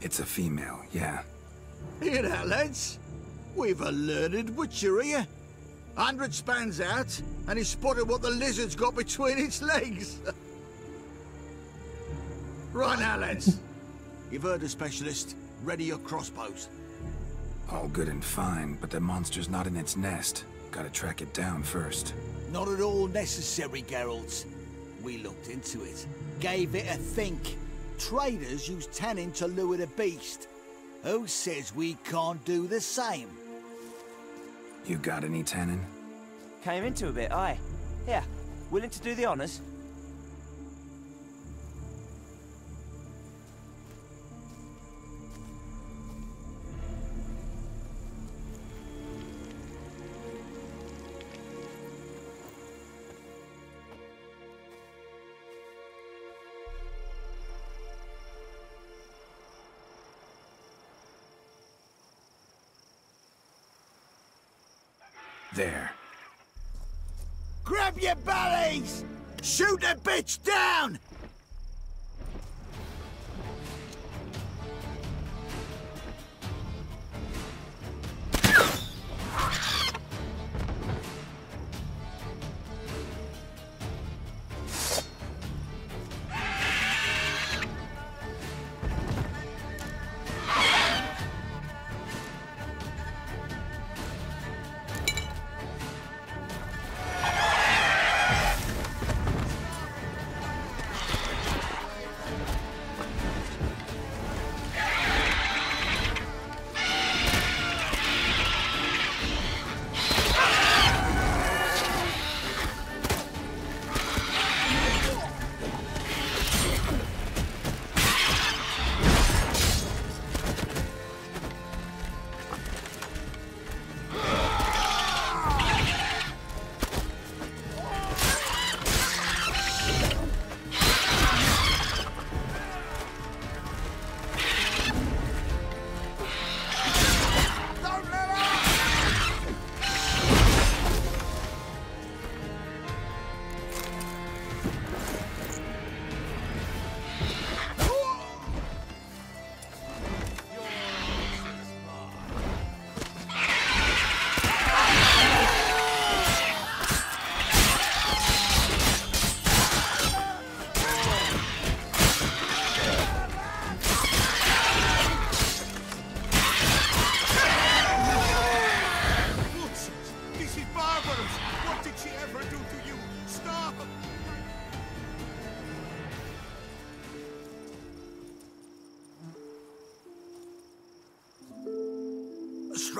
It's a female, yeah. Hear that, lads? We've a learned witcher here. 100 spans out, and he spotted what the lizard's got between its legs. Right now, lads. You've heard the specialist. Ready your crossbows. All good and fine, but the monster's not in its nest. Gotta track it down first. Not at all necessary, Geralt. We looked into it. Gave it a think. Traders use tannin to lure the beast. Who says we can't do the same? You got any tannin? Came into a bit, aye. Here, willing to do the honors? There. Grab your bellies! Shoot the bitch down!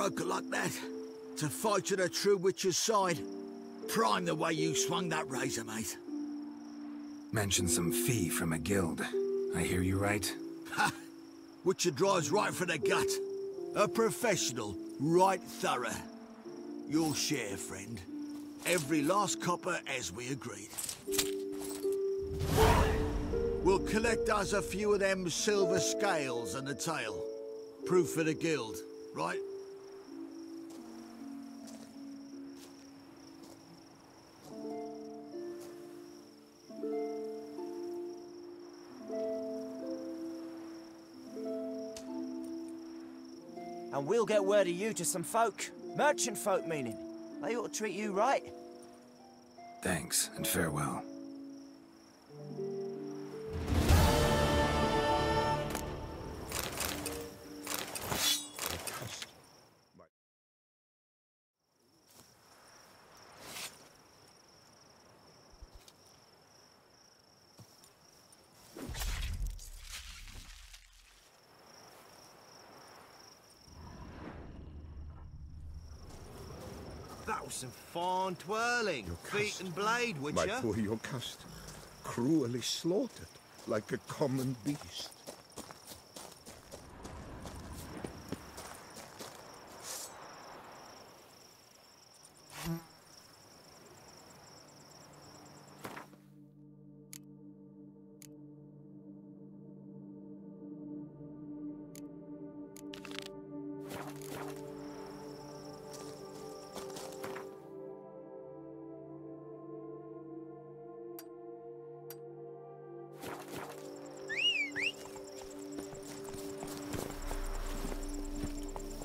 broker like that. To fight at a true witcher's side. Prime the way you swung that razor, mate. Mention some fee from a guild. I hear you right? Ha! Witcher drives right for the gut. A professional, right thorough. Your share, friend. Every last copper as we agreed. We'll collect us a few of them silver scales and a tail. Proof for the guild, right? And we'll get word of you to some folk. Merchant folk, meaning. They ought to treat you right. Thanks, and farewell. That was some fine twirling. Feet and blade, would My ya? poor Yocast, cruelly slaughtered like a common beast.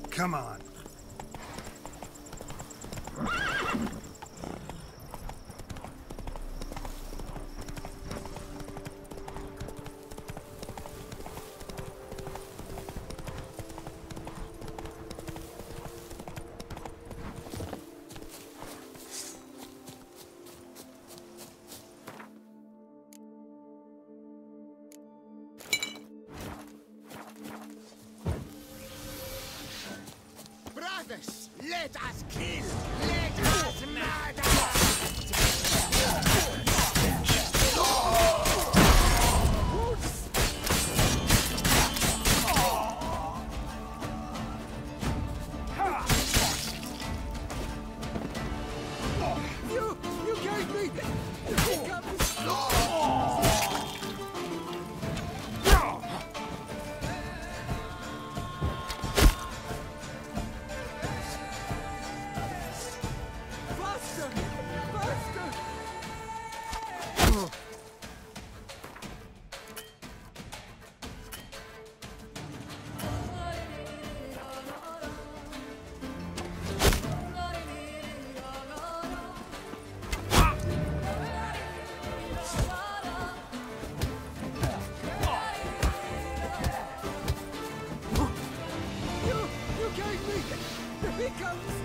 Come on. Brothers, let us kill! Let us murder! You gave me the hiccups!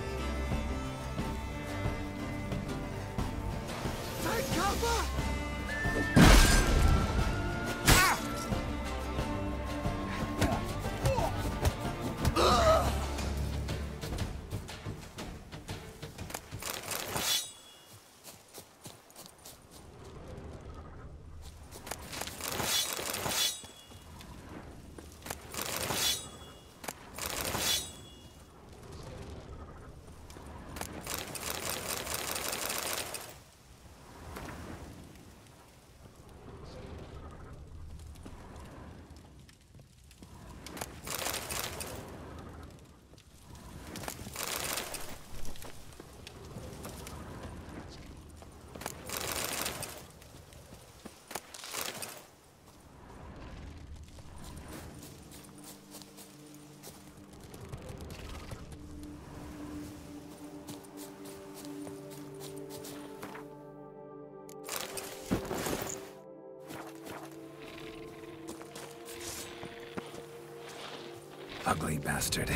Ugly bastard.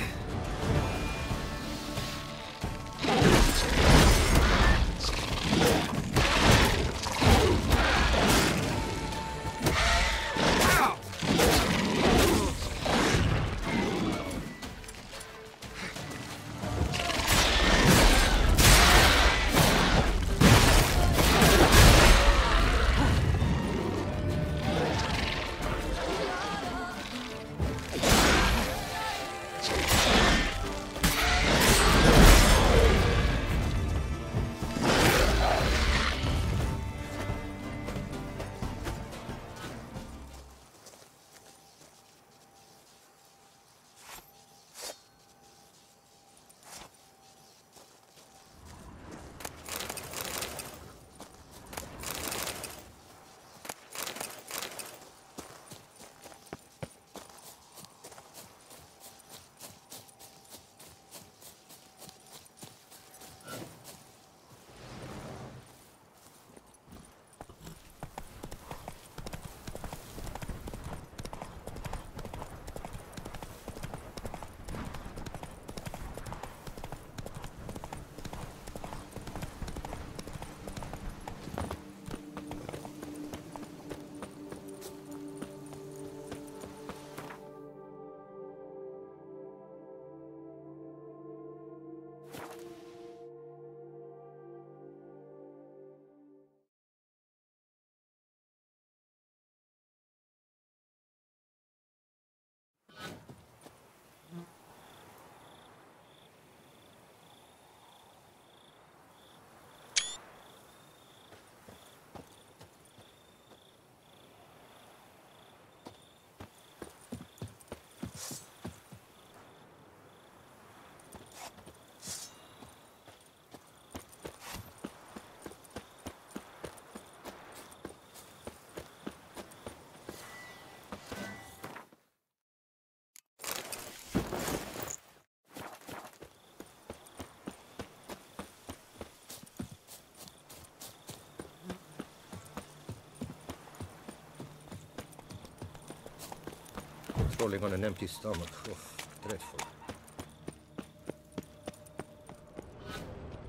Crawling on an empty stomach. Oh, dreadful.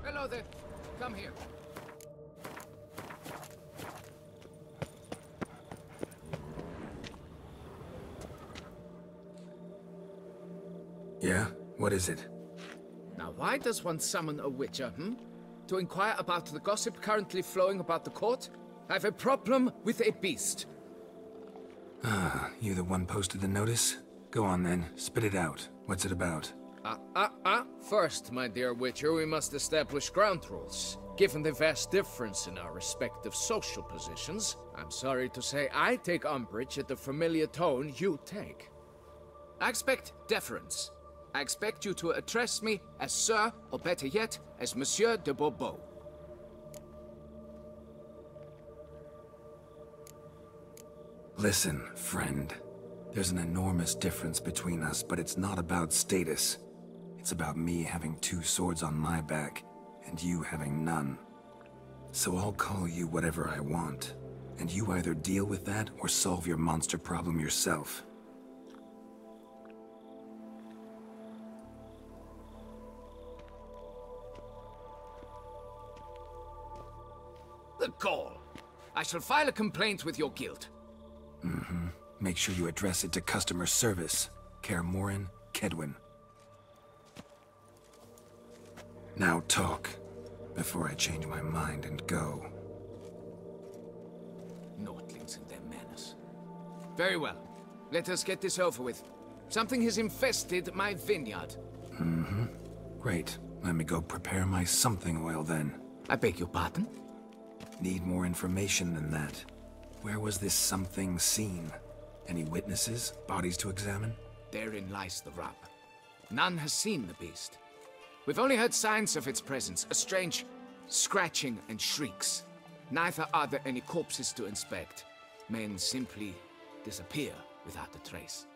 Hello there. Come here. Yeah? What is it? Now, why does one summon a witcher, To inquire about the gossip currently flowing about the court? I have a problem with a beast. Ah, you the one posted the notice? Go on then, spit it out. What's it about? First, my dear witcher, we must establish ground rules. Given the vast difference in our respective social positions, I'm sorry to say I take umbrage at the familiar tone you take. I expect deference. I expect you to address me as Sir, or better yet, as Monsieur de Bourbeau. Listen, friend. There's an enormous difference between us, but it's not about status. It's about me having 2 swords on my back, and you having none. So I'll call you whatever I want, and you either deal with that or solve your monster problem yourself. The gall! I shall file a complaint with your guild. Make sure you address it to customer service. Kaer Morhen, Kedwin. Now talk, before I change my mind and go. Nordlings and their manners. Very well. Let us get this over with. Something has infested my vineyard. Great. Let me go prepare my something oil then. I beg your pardon? Need more information than that. Where was this something seen? Any witnesses? Bodies to examine? Therein lies the rub. None has seen the beast. We've only heard signs of its presence, a strange scratching and shrieks. Neither are there any corpses to inspect. Men simply disappear without a trace.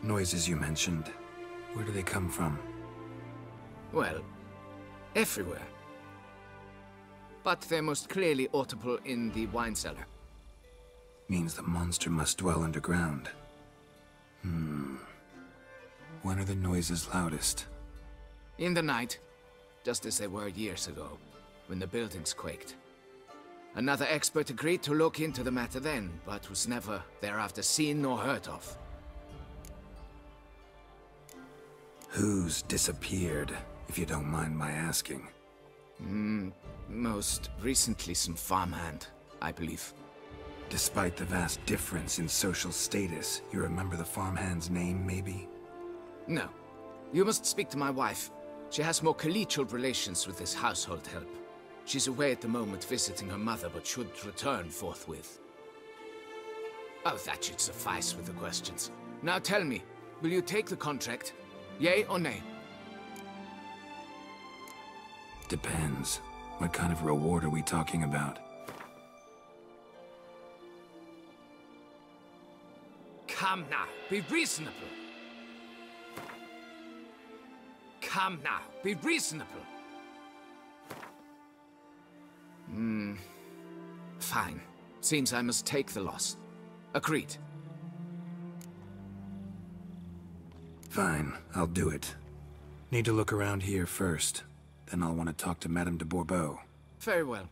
Noises you mentioned. Where do they come from? Well, everywhere. But they're most clearly audible in the wine cellar. Means the monster must dwell underground. When are the noises loudest? In the night, just as they were years ago, when the buildings quaked. Another expert agreed to look into the matter then, but was never thereafter seen nor heard of. Who's disappeared, if you don't mind my asking? Most recently some farmhand, I believe. Despite the vast difference in social status, you remember the farmhand's name, maybe? No. You must speak to my wife. She has more collegial relations with this household help. She's away at the moment visiting her mother, but should return forthwith. Oh, that should suffice with the questions. Now tell me, will you take the contract? Yay or nay? Depends. What kind of reward are we talking about? Come now, be reasonable. Come now, be reasonable. Fine. Seems I must take the loss. Agreed. Fine, I'll do it. Need to look around here first. Then I'll want to talk to Madame de Bourbeau. Very well.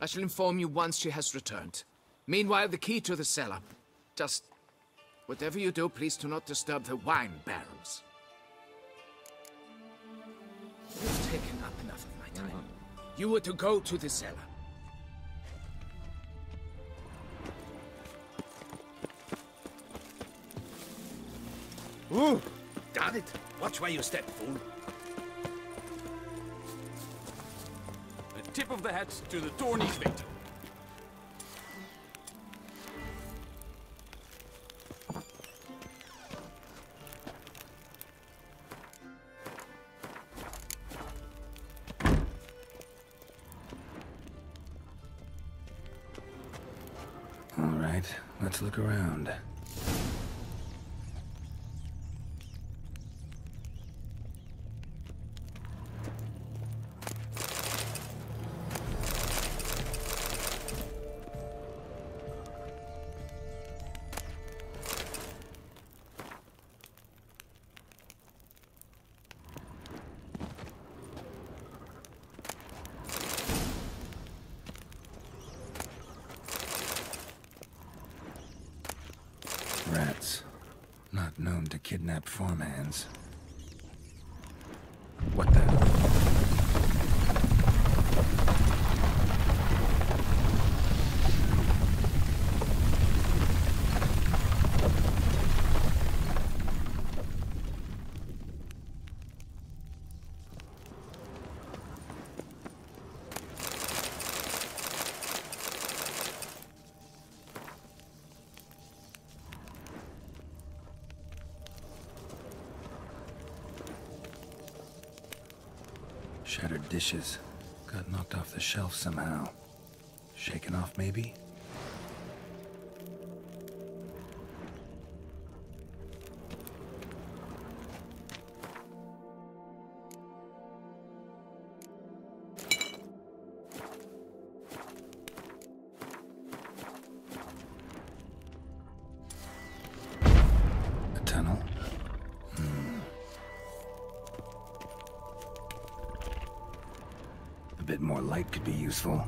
I shall inform you once she has returned. Meanwhile, the key to the cellar. Just... whatever you do, please do not disturb the wine barrels. You've taken up enough of my time. You were to go to the cellar. Ooh! Damn it! Watch where you step, fool. A tip of the hat to the Torny's victim. All right, let's look around. known to kidnap farmhands. What the? Shattered dishes. Got knocked off the shelf somehow. Shaken off, maybe? A tunnel? A bit more light could be useful.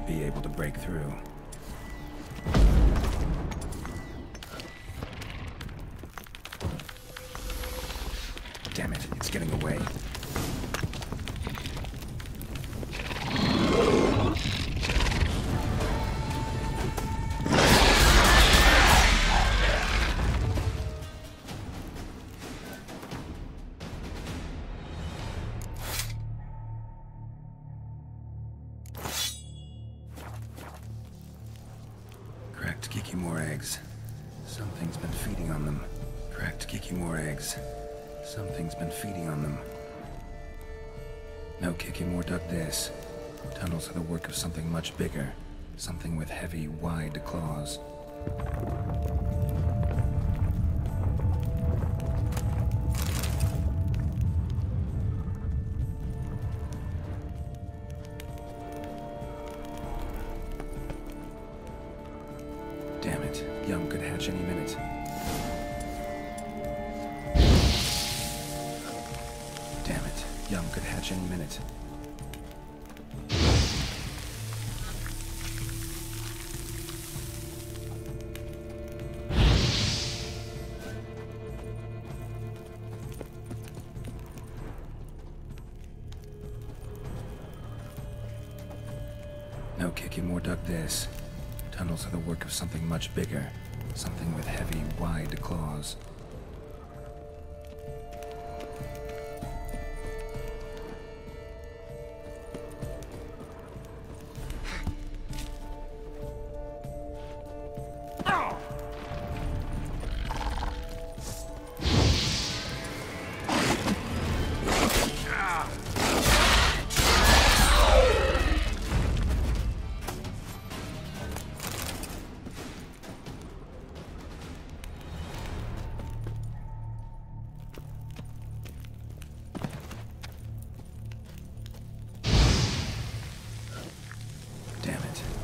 be able to break through. Damn it, it's getting away. Cracked Kikimore eggs. Something's been feeding on them. Cracked Kikimore eggs. Something's been feeding on them. No Kikimore dug this. Tunnels are the work of something much bigger. Something with heavy, wide claws. Damn it. Yum could hatch any minute. Damn it. Yum could hatch any minute. No Kikimore dug this. Tunnels are the work of something much bigger. Something with heavy, wide claws.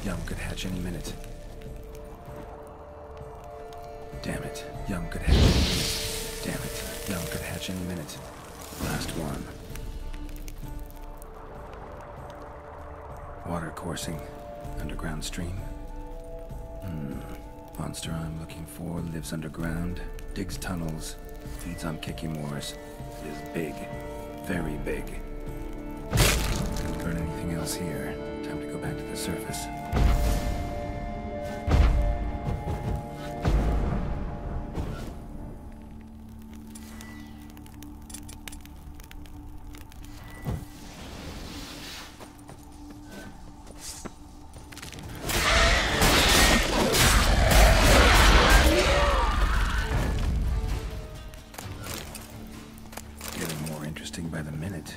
Yum could hatch any minute. Damn it. Yum could hatch any minute. Damn it. Yum could hatch any minute. Last one. Water coursing. Underground stream. Monster I'm looking for lives underground, digs tunnels, feeds on Kikimores, is big. Very big. Couldn't learn anything else here. Time to go back to the surface. Getting more interesting by the minute.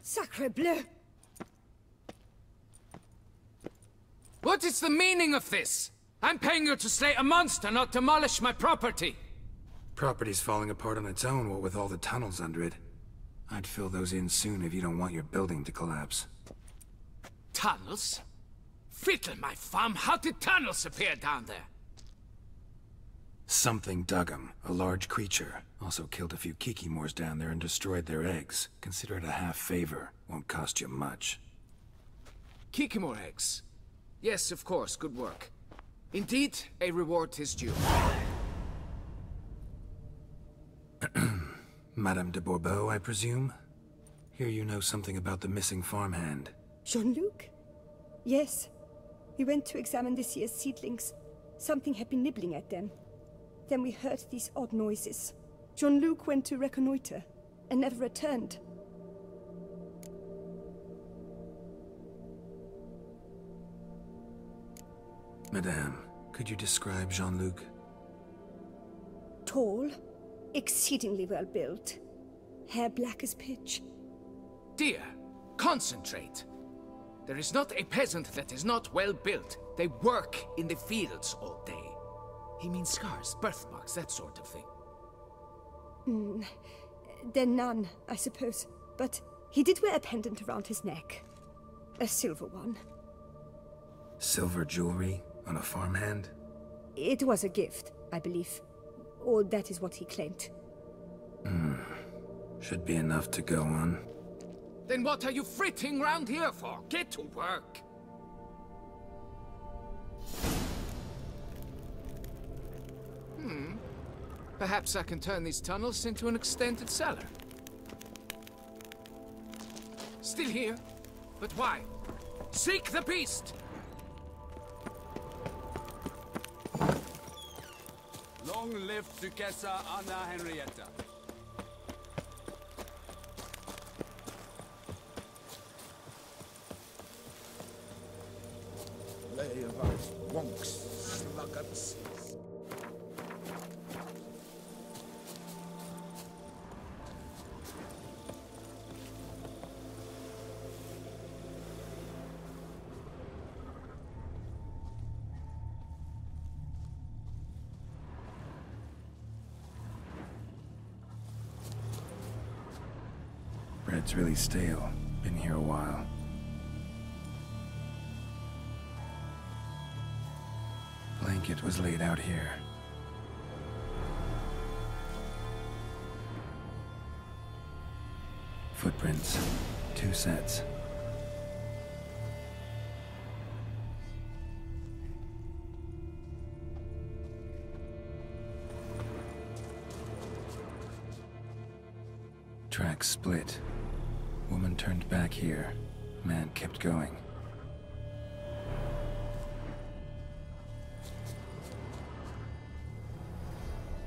Sacre bleu! What is the meaning of this? I'm paying you to slay a monster, not demolish my property. Property's falling apart on its own, what with all the tunnels under it. I'd fill those in soon if you don't want your building to collapse. Tunnels? Fiddle my thumb, how did tunnels appear down there? Something dug 'em. A large creature. Also killed a few Kikimores down there and destroyed their eggs. Consider it a half favor. Won't cost you much. Kikimore eggs? Yes, of course, good work. Indeed, a reward is due. Madame de Bourbeau, I presume? Hear you know something about the missing farmhand. Jean-Luc? Yes. We went to examine this year's seedlings. Something had been nibbling at them. Then we heard these odd noises. Jean-Luc went to reconnoiter and never returned. Madame, could you describe Jean-Luc? Tall, exceedingly well built. Hair black as pitch. Dear, concentrate. There is not a peasant that is not well built. They work in the fields all day. He means scars, birthmarks, that sort of thing. Then none, I suppose. But he did wear a pendant around his neck. A silver one. Silver jewelry on a farmhand? It was a gift, I believe. Or that is what he claimed. Should be enough to go on. Then what are you fritting round here for? Get to work! Perhaps I can turn these tunnels into an extended cellar. Still here? But why? Seek the beast! Long live Duchessa Anna Henrietta. Lay of us wonks, sluggards. Bread's really stale. Been here a while. Blanket was laid out here. Footprints. 2 sets. Tracks split. Woman turned back here. Man kept going.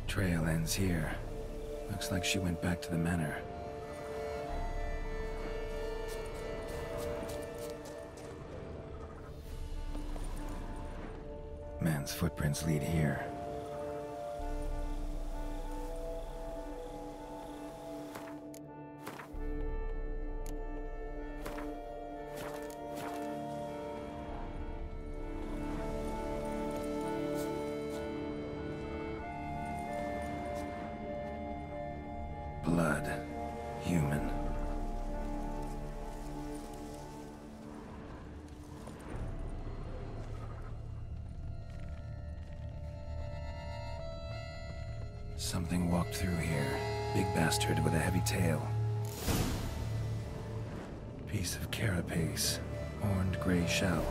Trail ends here. Looks like she went back to the manor. Man's footprints lead here. Blood. Human. Something walked through here. Big bastard with a heavy tail. Piece of carapace. Horned gray shell.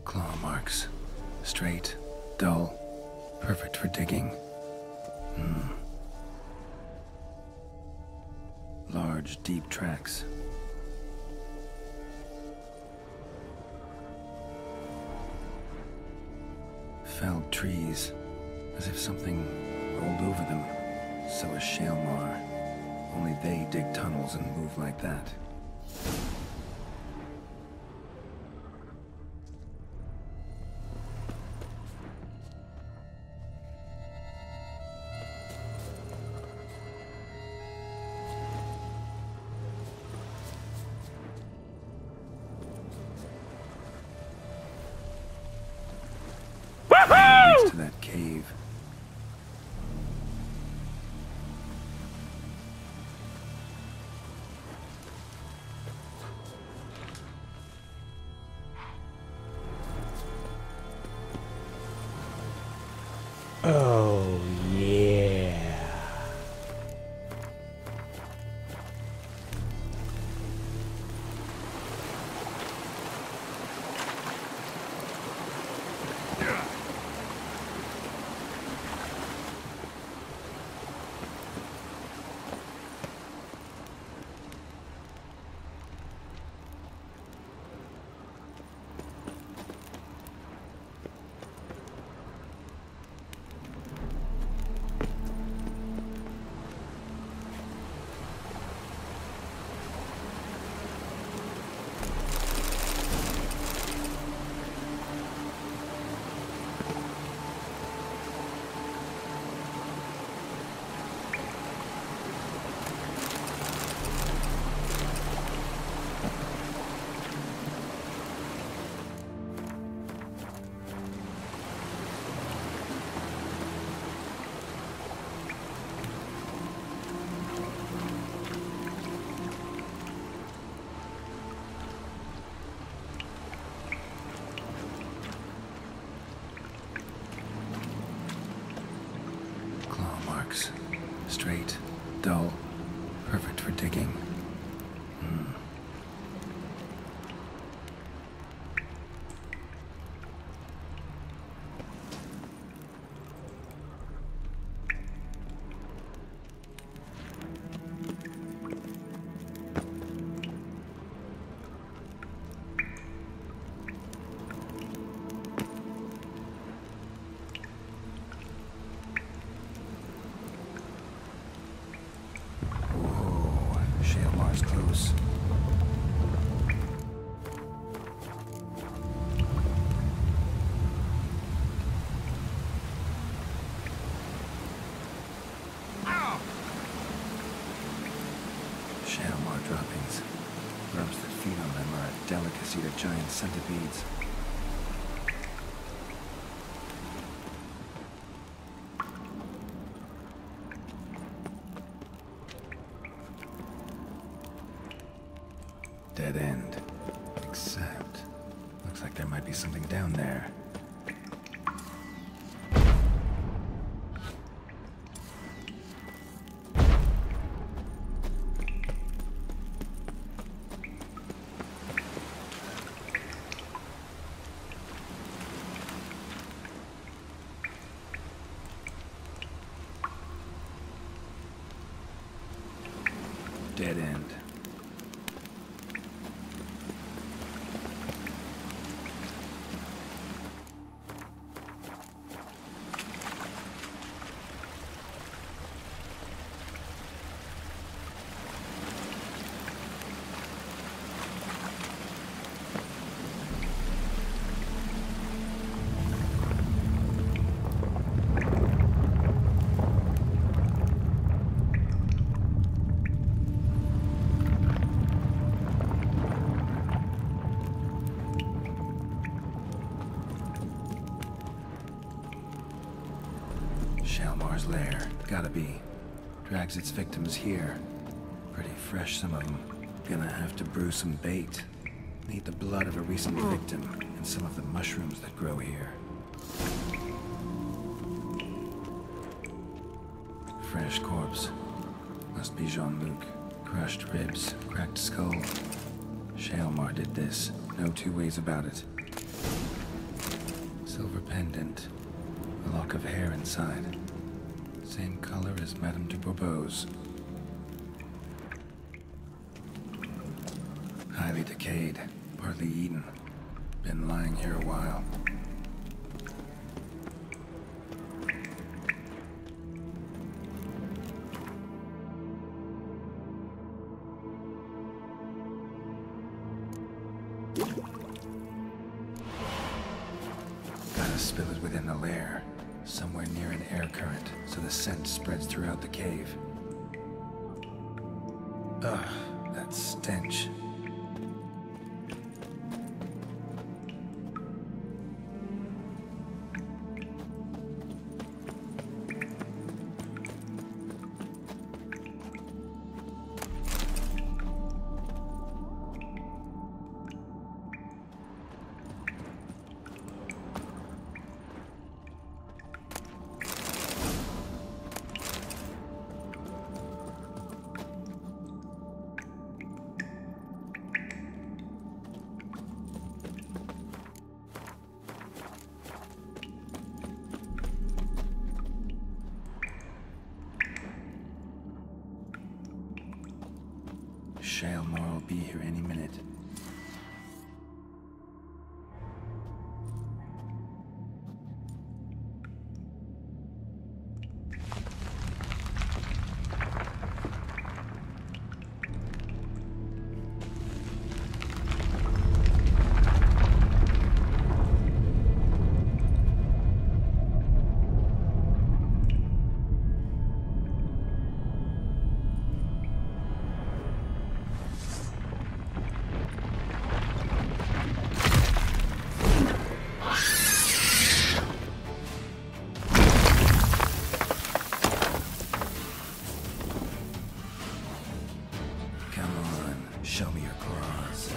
Claw marks. Straight, dull, perfect for digging. Large, deep tracks. Felled trees, as if something rolled over them. So is Shalmar. Only they dig tunnels and move like that. To that cave. dull. Perfect for digging. Close. Shalimar droppings. Grubs that feed on them are a delicacy to giant centipedes. Dead end. Except, looks like there might be something down there. Dead end. Shalimar's lair. Gotta be. Drags its victims here. Pretty fresh, some of them. Gonna have to brew some bait. Need the blood of a recent victim and some of the mushrooms that grow here. Fresh corpse. Must be Jean-Luc. Crushed ribs, cracked skull. Shalimar did this. No two ways about it. Silver pendant. A lock of hair inside. Same color as Madame de Bourbeau's. Highly decayed, partly eaten. Been lying here a while. Gotta spill it within the lair. Somewhere near an air current, so the scent spreads throughout the cave. Ugh, that stench. Shalimar will be here any minute. Show me your claws.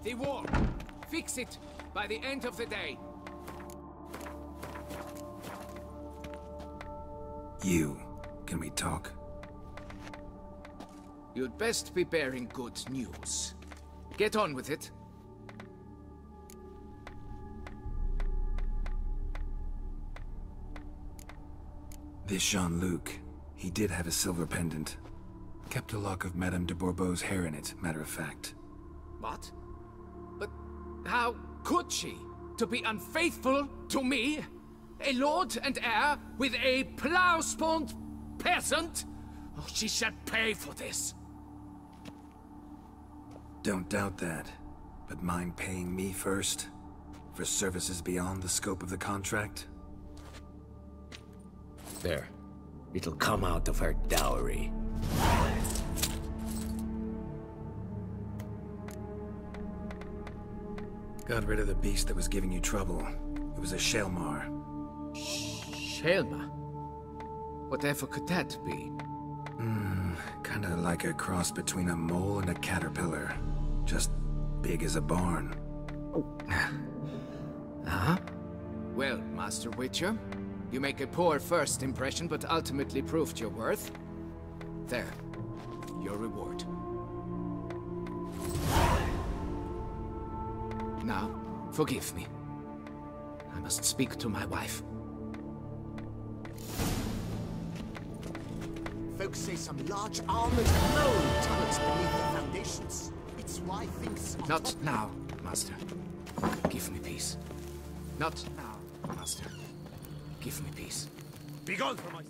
The wall. Fix it by the end of the day. You. Can we talk? You'd best be bearing good news. Get on with it. This Jean-Luc, he did have a silver pendant. Kept a lock of Madame de Bourbeau's hair in it, matter of fact. What? But how could she? To be unfaithful to me? A lord and heir with a plow-spawned peasant? Oh, she shall pay for this. Don't doubt that. But mind paying me first? For services beyond the scope of the contract? There. It'll come out of her dowry. Got rid of the beast that was giving you trouble. It was a Shelmar. Shelma? Whatever could that be? Kinda like a cross between a mole and a caterpillar. Just big as a barn. Huh? Well, Master Witcher, you make a poor first impression, but ultimately proved your worth. There. Your reward. Now, forgive me. I must speak to my wife. Folks say some large armored known tunnels beneath the foundations. It's why things are Not now, Master. Give me peace. Not now, Master. Give me peace. Begone from my...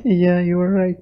Yeah, you were right.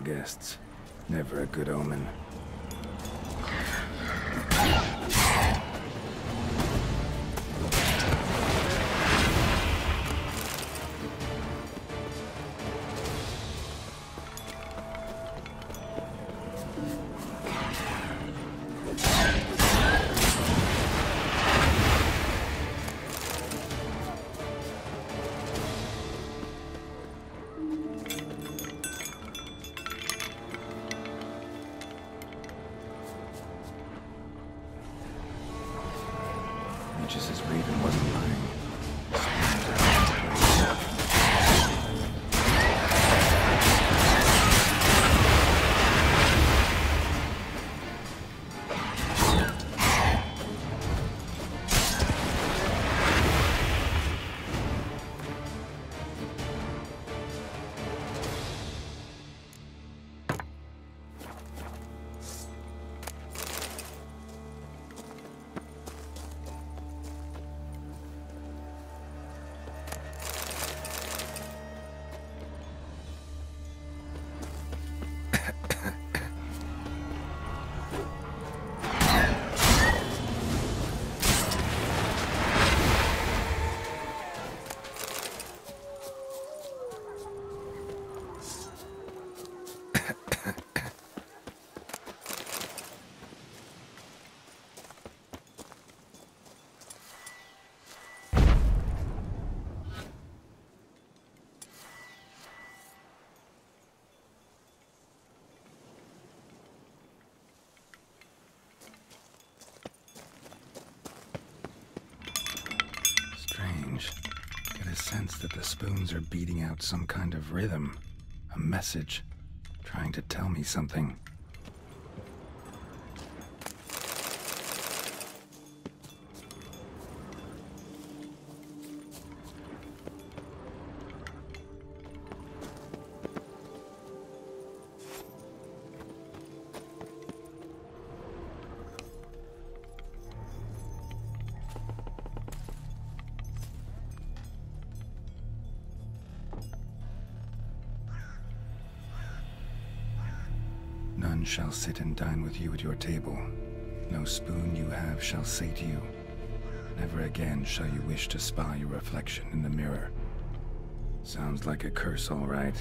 guests. Never a good omen. Regis' raven wasn't lying. Get a sense that the spoons are beating out some kind of rhythm, a message, trying to tell me something. None shall sit and dine with you at your table. No spoon you have shall say to you, never again shall you wish to spy your reflection in the mirror. Sounds like a curse, all right.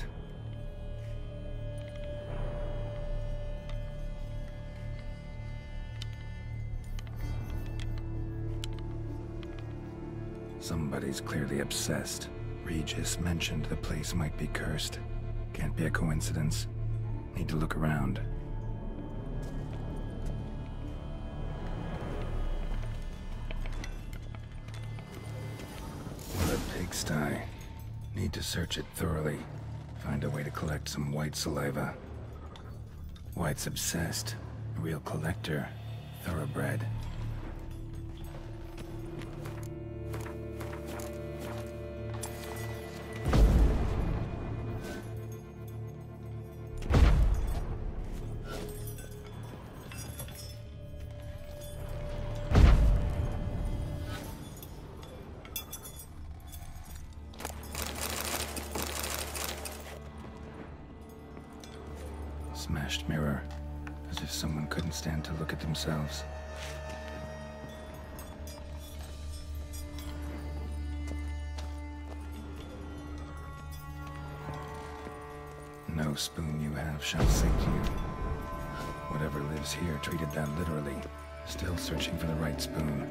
Somebody's clearly obsessed. Regis mentioned the place might be cursed. Can't be a coincidence. Need to look around. What a pigsty. Need to search it thoroughly. Find a way to collect some white saliva. White's obsessed. A real collector. Thoroughbred. Smashed mirror, as if someone couldn't stand to look at themselves. No spoon you have shall sate you. Whatever lives here treated that literally. Still searching for the right spoon.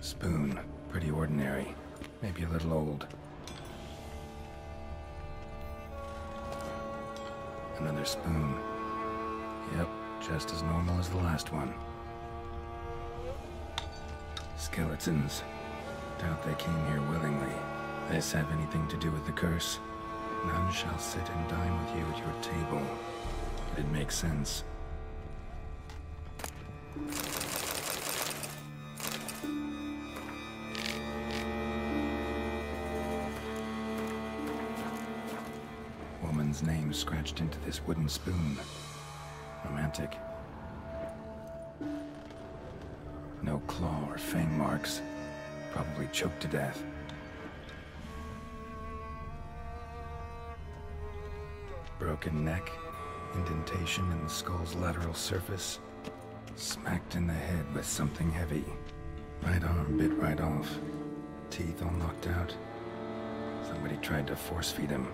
Spoon, pretty ordinary. Maybe a little old. Another spoon. Yep, just as normal as the last one. Skeletons. Doubt they came here willingly. This have anything to do with the curse? None shall sit and dine with you at your table. It makes sense. Woman's name scratched into this wooden spoon. Romantic. No claw or fang marks. Probably choked to death. broken neck, indentation in the skull's lateral surface, smacked in the head with something heavy. Right arm bit right off, teeth all knocked out. Somebody tried to force feed him.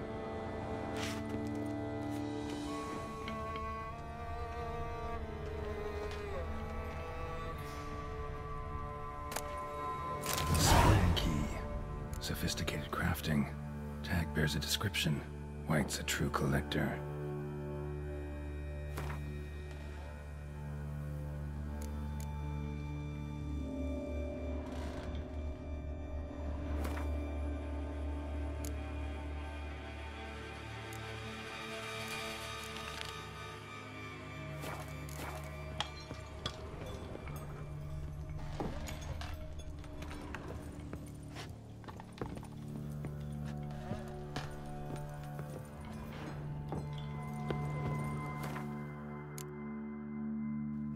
Spring key. Sophisticated crafting. Tag bears a description. White's a true collector.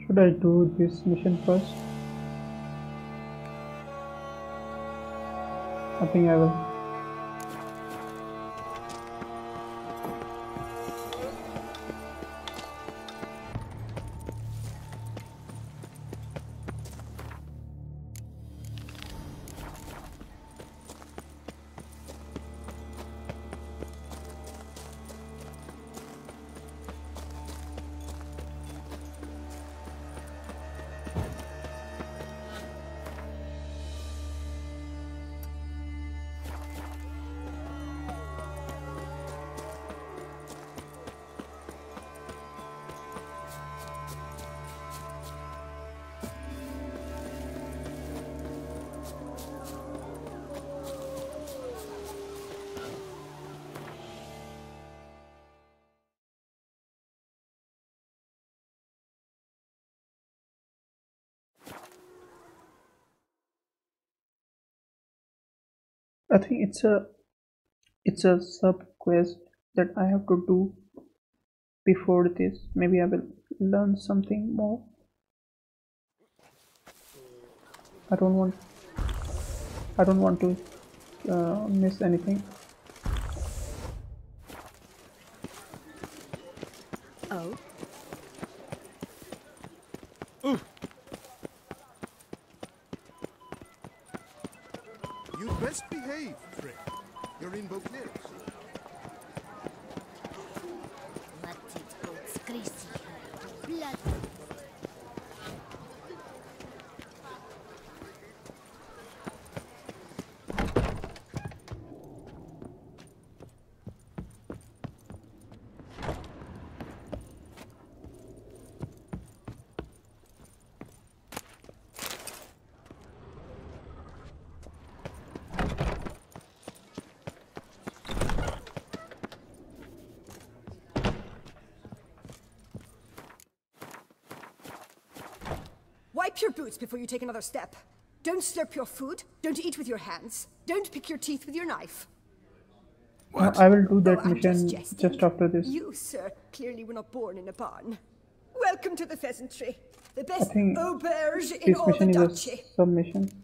Should I do this mission first? I think I will. I think it's a sub quest that I have to do before this. Maybe I will learn something more. I don't want to miss anything. Oh. You'd best behave, Fred. You're in Beauclair. Blood. Wipe your boots before you take another step. Don't slurp your food. Don't eat with your hands. Don't pick your teeth with your knife. I will do that I'm mission just after this. You, sir, clearly were not born in a barn. Welcome to the pheasantry. The I best think auberge in this all the mission is duchy. a submission.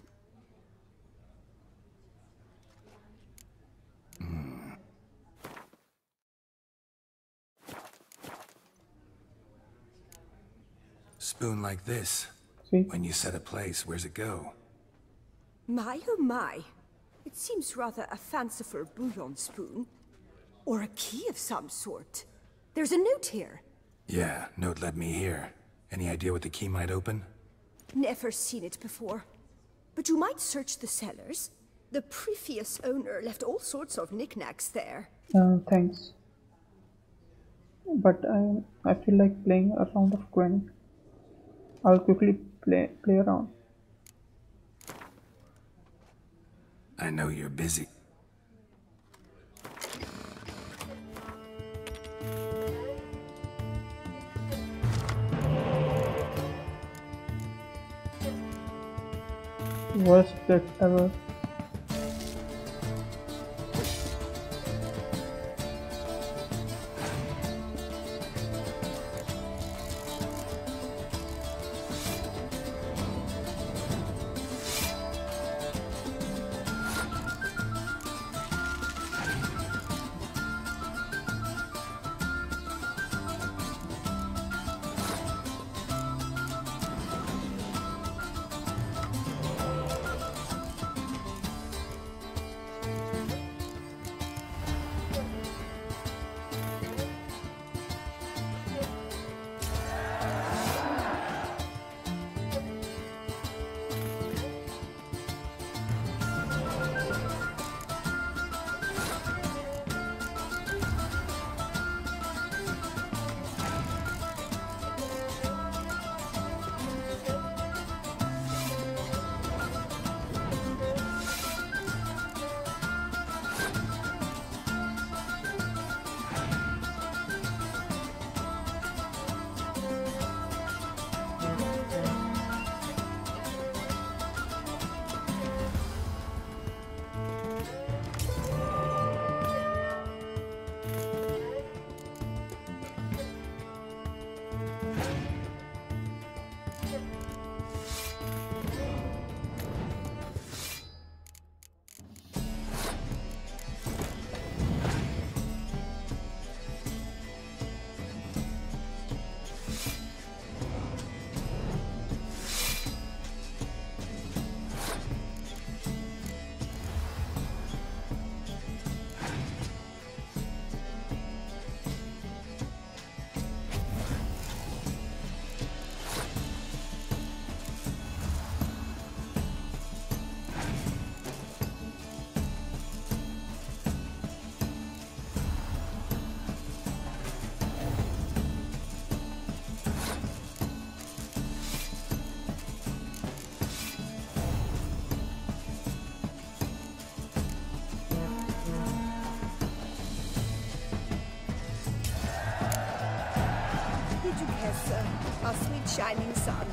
Spoon like this. See? When you set a place, where's it go? My oh my. It seems rather a fanciful bouillon spoon. Or a key of some sort. There's a note here. Yeah, note led me here. Any idea what the key might open? Never seen it before. But you might search the cellars. The previous owner left all sorts of knickknacks there. Thanks. But I feel like playing a round of Gwent. I'll quickly play around. I know you're busy. Worst that ever. Did you guess, sir? Our sweet shining sun.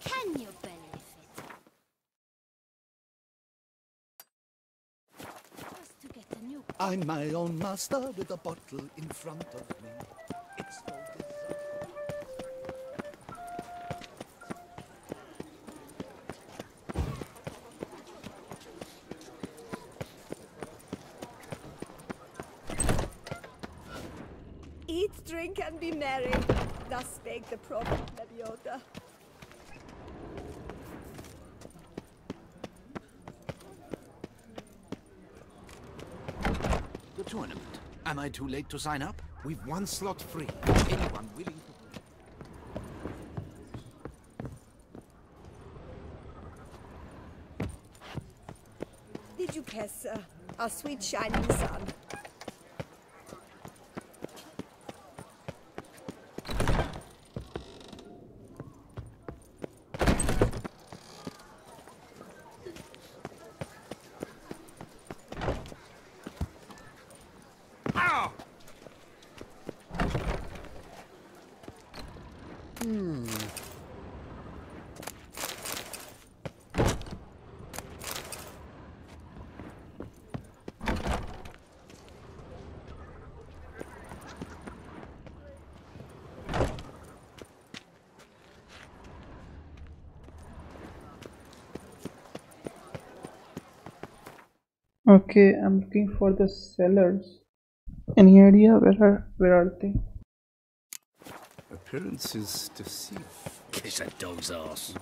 Can you believe it? Just to get a new... I'm my own master with a bottle in front of me. It's no Eat, drink, and be merry. Thus spake the prophet Lebioda. The tournament. Am I too late to sign up? We've one slot free. Anyone willing to... Did you guess, sir? Our sweet shining sun. Okay, I'm looking for the sellers. Any idea where are they? Appearances deceive. Kiss a dog's ass.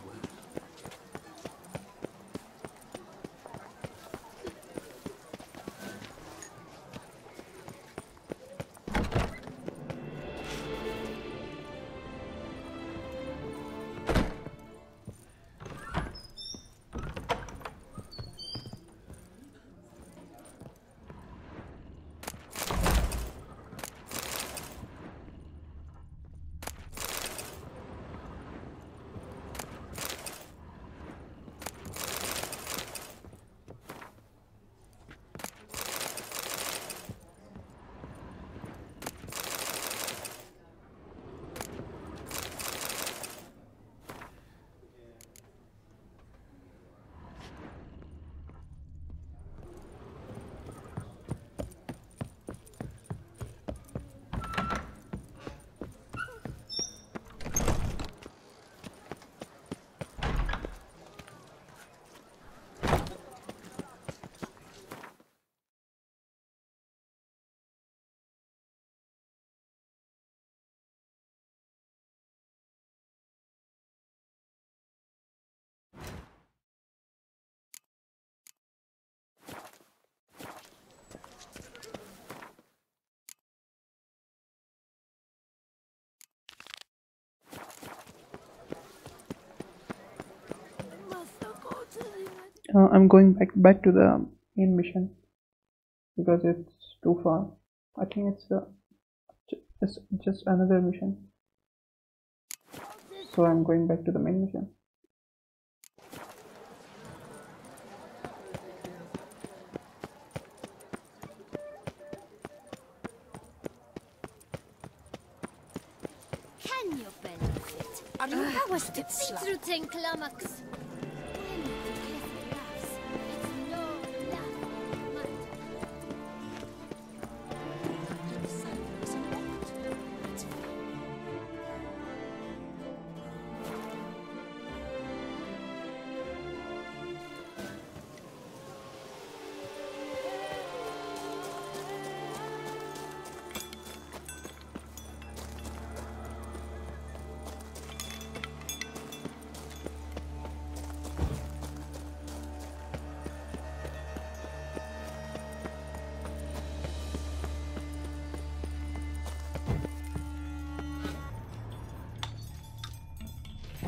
I'm going back to the main mission because it's too far. I think it's just another mission. So I'm going back to the main mission. Can you benefit? I was to through 10 kilometers.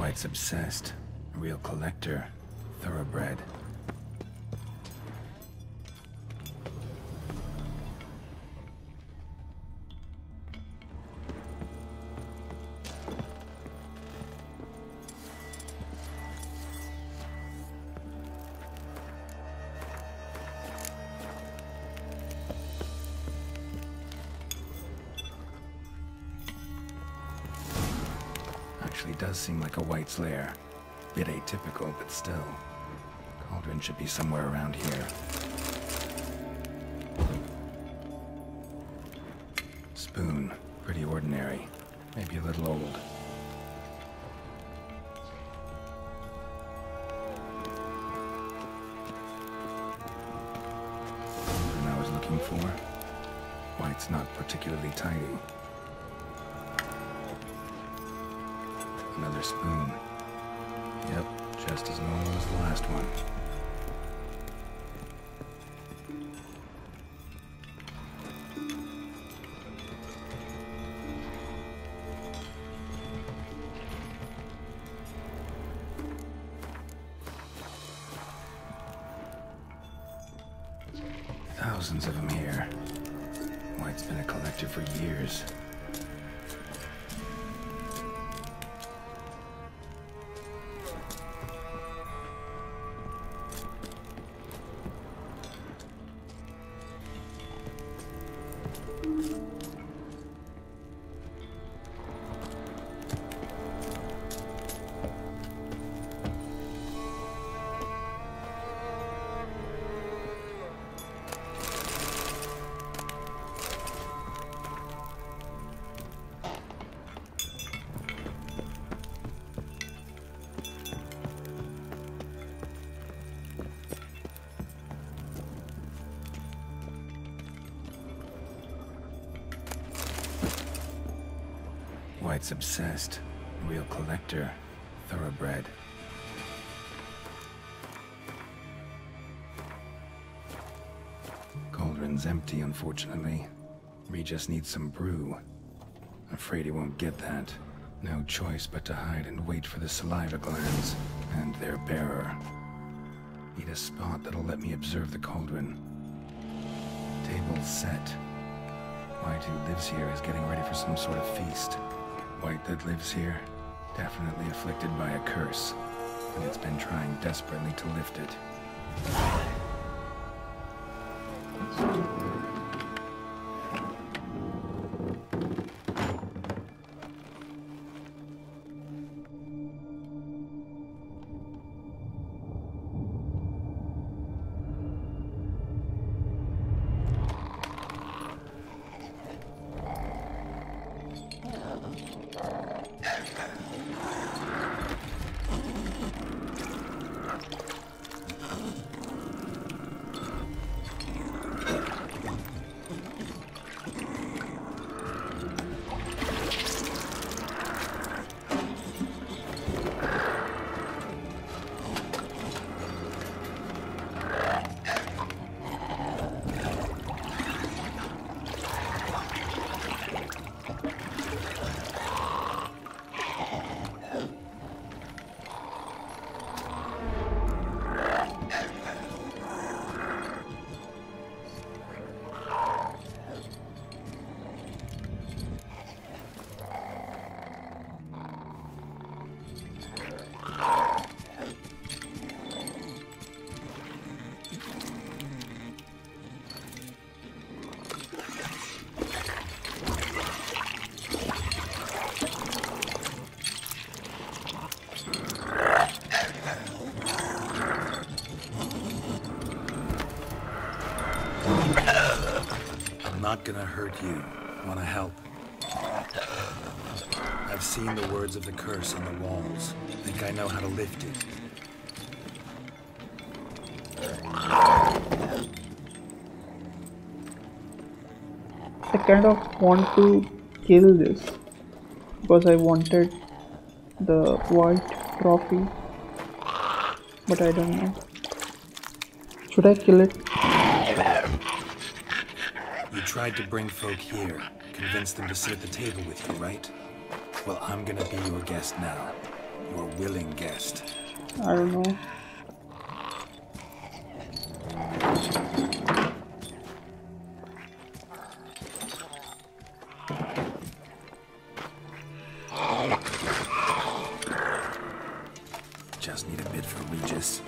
White's obsessed. A real collector. Thoroughbred. Actually does seem like a White's lair. Bit atypical, but still. Cauldron should be somewhere around here. Spoon. Pretty ordinary. Maybe a little old. Cauldron I was looking for. White's not particularly tidy. Another spoon. Yep, just as normal as the last one. Thousands of them here. White's been a collector for years. White's obsessed. Real collector. Thoroughbred. Cauldron's empty, unfortunately. We just need some brew. Afraid he won't get that. No choice but to hide and wait for the saliva glands and their bearer. Need a spot that'll let me observe the cauldron. Table set. White, who lives here, is getting ready for some sort of feast. White that lives here, definitely afflicted by a curse, and it's been trying desperately to lift it. Not gonna hurt you. Wanna help? I've seen the words of the curse on the walls. Think I know how to lift it. I kind of want to kill this because I wanted the white trophy, but I don't know. Should I kill it? You tried to bring folk here, convince them to sit at the table with you, right? Well, I'm gonna be your guest now. or willing guest? I don't know. Just need a bit for Regis.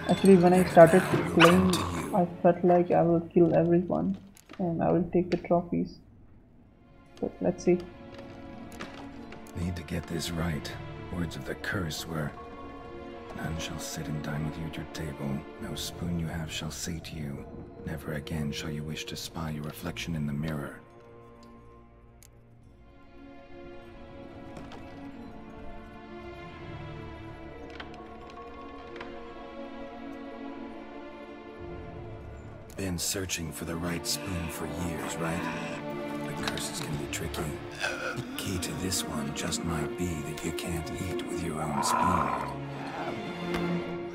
Actually, when I started playing, I felt like I will kill everyone and I will take the trophies. But let's see. Need to get this right. Words of the curse were, none shall sit and dine with you at your table. No spoon you have shall say to you, never again shall you wish to spy your reflection in the mirror. Been searching for the right spoon for years, right? The curses can be tricky. Key to this one just might be that you can't eat with your own spoon.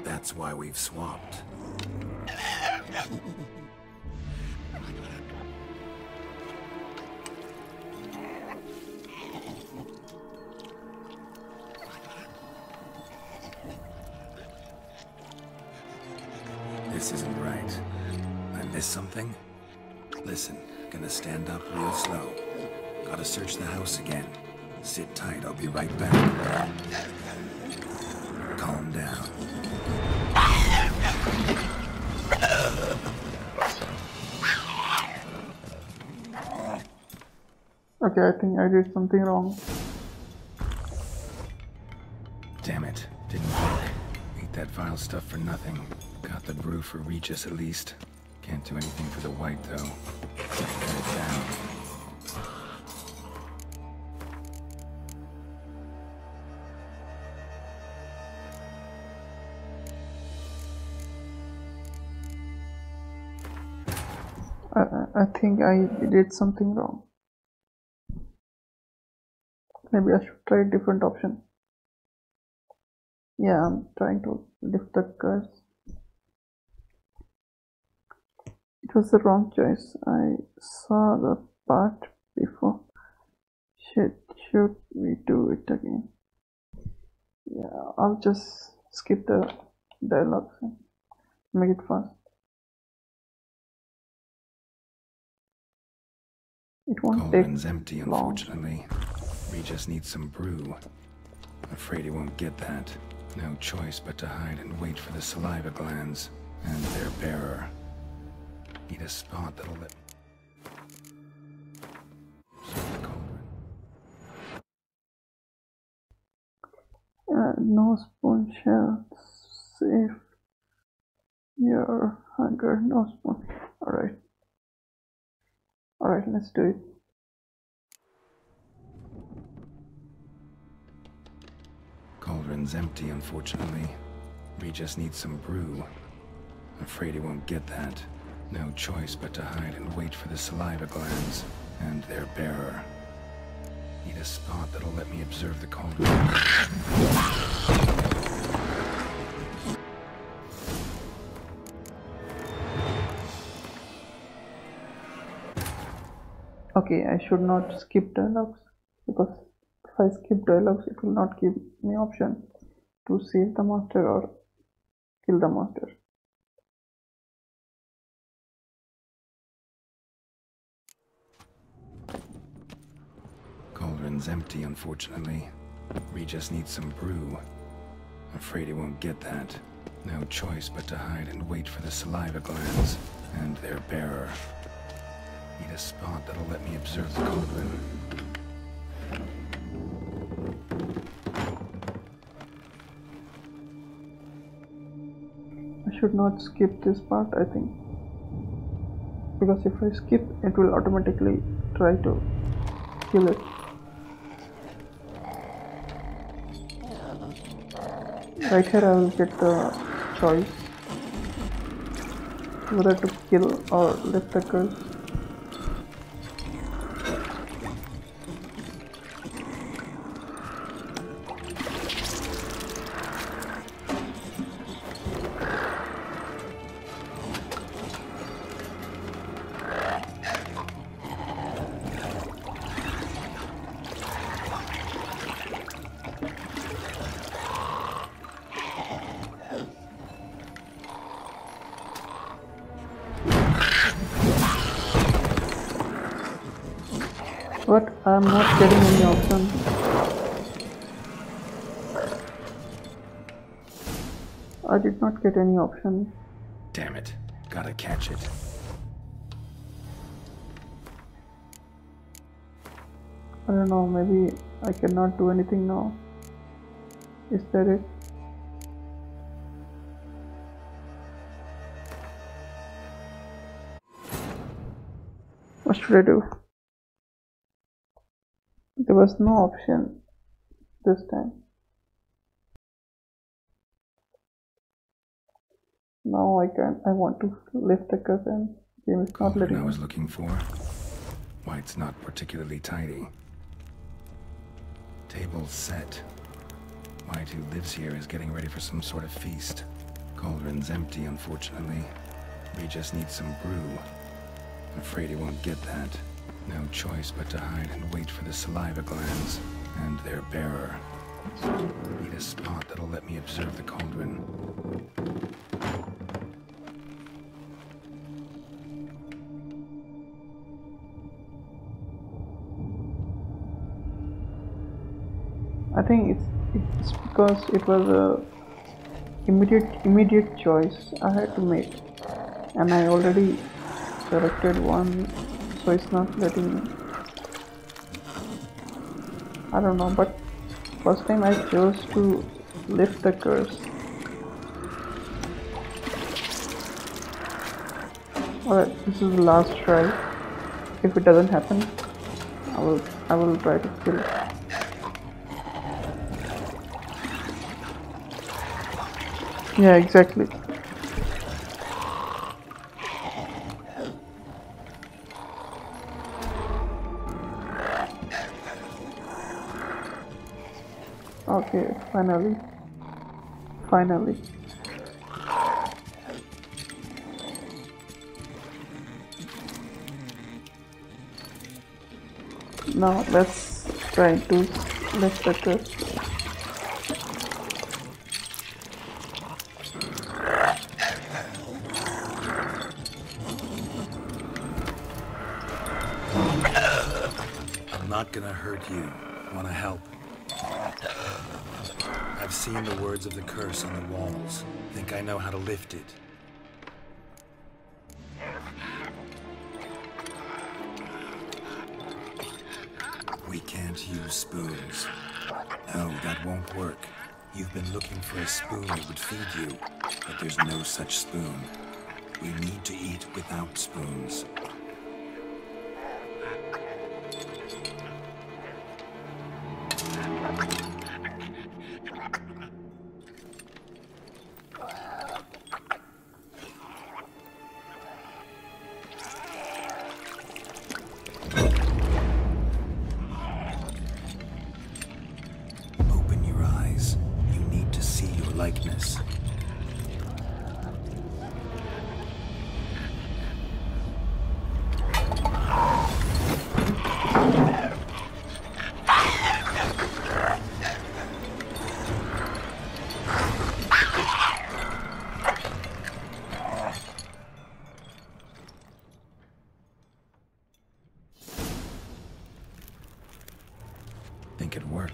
That's why we've swapped. This isn't right. I missed something? Listen, gonna stand up real slow. Gotta search the house again. Sit tight, I'll be right back. Calm down. Okay, I think I did something wrong. Damn it, didn't work. Ate that vile stuff for nothing. Got the brew for Regis at least. Can't do anything for the white though. Cut it down. I think I did something wrong. Maybe I should try a different option. Yeah, I'm trying to lift the curse. It was the wrong choice. I saw the part before. Shit, should we do it again? Yeah, I'll just skip the dialogues and make it fast. It won't take Cauldron's empty, long. unfortunately. We just need some brew. Afraid he won't get that. No choice but to hide and wait for the saliva glands and their bearer. Need a spot that'll let... No spoon shall save your hunger. No spoon. Alright. Alright, let's do it. Cauldron's empty, unfortunately. We just need some brew. Afraid he won't get that. No choice but to hide and wait for the saliva glands and their bearer. Need a spot that'll let me observe the cauldron. Okay, I should not skip dialogues because if I skip dialogues, it will not give me option to save the monster or kill the monster. Cauldron's empty, unfortunately. We just need some brew. Afraid he won't get that. No choice but to hide and wait for the saliva glands and their bearer. Need a spot that'll let me observe the cauldron. I should not skip this part, I think, because if I skip, it will automatically try to kill it. Right here I will get the choice whether to kill or lift the curse. I'm not getting any option. I did not get any option. Damn it. Gotta catch it. I don't know, maybe I cannot do anything now. Is that it? What should I do? There was no option this time. Now I want to lift the curtain. Game is not letting me. I was looking for. White's not particularly tidy. Table set. White, who lives here, is getting ready for some sort of feast. Cauldron's empty, unfortunately. We just need some brew. I'm afraid he won't get that. No choice but to hide and wait for the saliva glands and their bearer. Need a spot that'll let me observe the cauldron. I think it's because it was a immediate choice I had to make, and I already selected one, so it's not letting me. I don't know, but first time I chose to lift the curse. Alright, this is the last try. If it doesn't happen, I will try to kill it. Yeah, exactly. Okay, finally. Now let's try to lift the curse. Not gonna hurt you. Wanna help? I've seen the words of the curse on the walls. Think I know how to lift it. We can't use spoons. No, that won't work. You've been looking for a spoon that would feed you, but there's no such spoon. We need to eat without spoons. Likeness. Think it worked.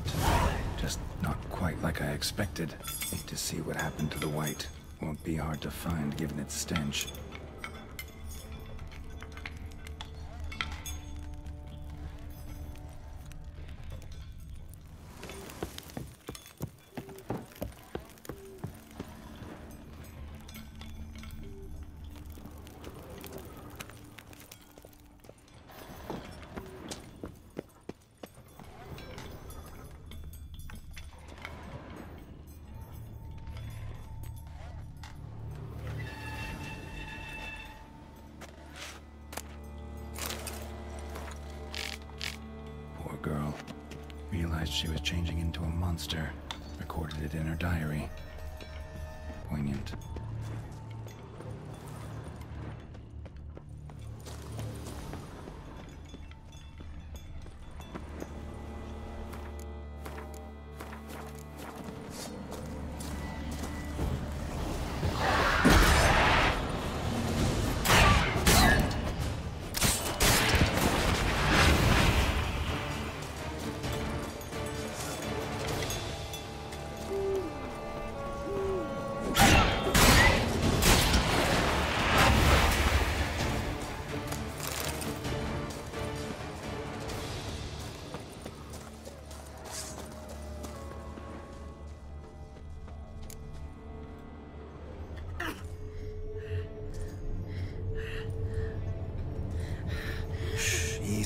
Just not quite like I expected. Need to see what happened to the white. Won't be hard to find given its stench. Girl. Realized she was changing into a monster. Recorded it in her diary. Poignant.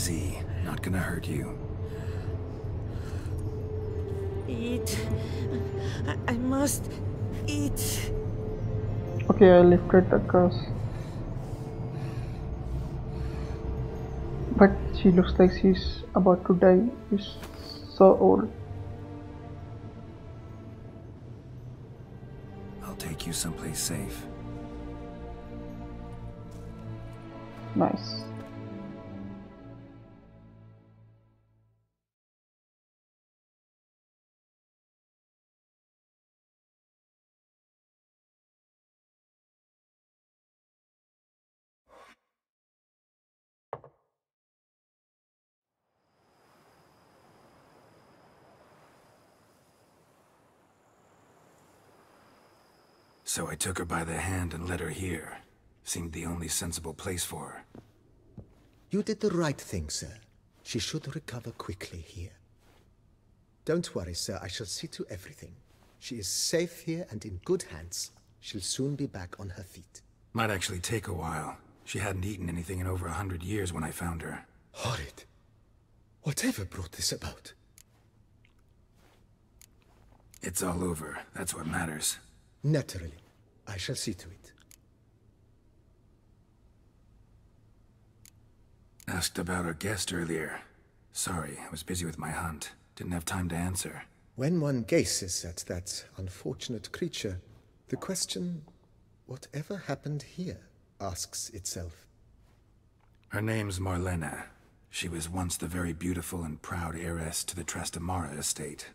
Easy. Not gonna hurt you. Eat. I must eat. Okay, I lifted the curse. But she looks like she's about to die. She's so old. I'll take you someplace safe. Nice. So I took her by the hand and led her here. Seemed the only sensible place for her. You did the right thing, sir. She should recover quickly here. Don't worry, sir. I shall see to everything. She is safe here and in good hands. She'll soon be back on her feet. Might actually take a while. She hadn't eaten anything in over 100 years when I found her. Horrid. Whatever brought this about? It's all over. That's what matters. Naturally. I shall see to it. Asked about our guest earlier. Sorry, I was busy with my hunt. Didn't have time to answer. When one gazes at that unfortunate creature, the question, whatever happened here, asks itself. Her name's Marlena. She was once the very beautiful and proud heiress to the Trastamara estate.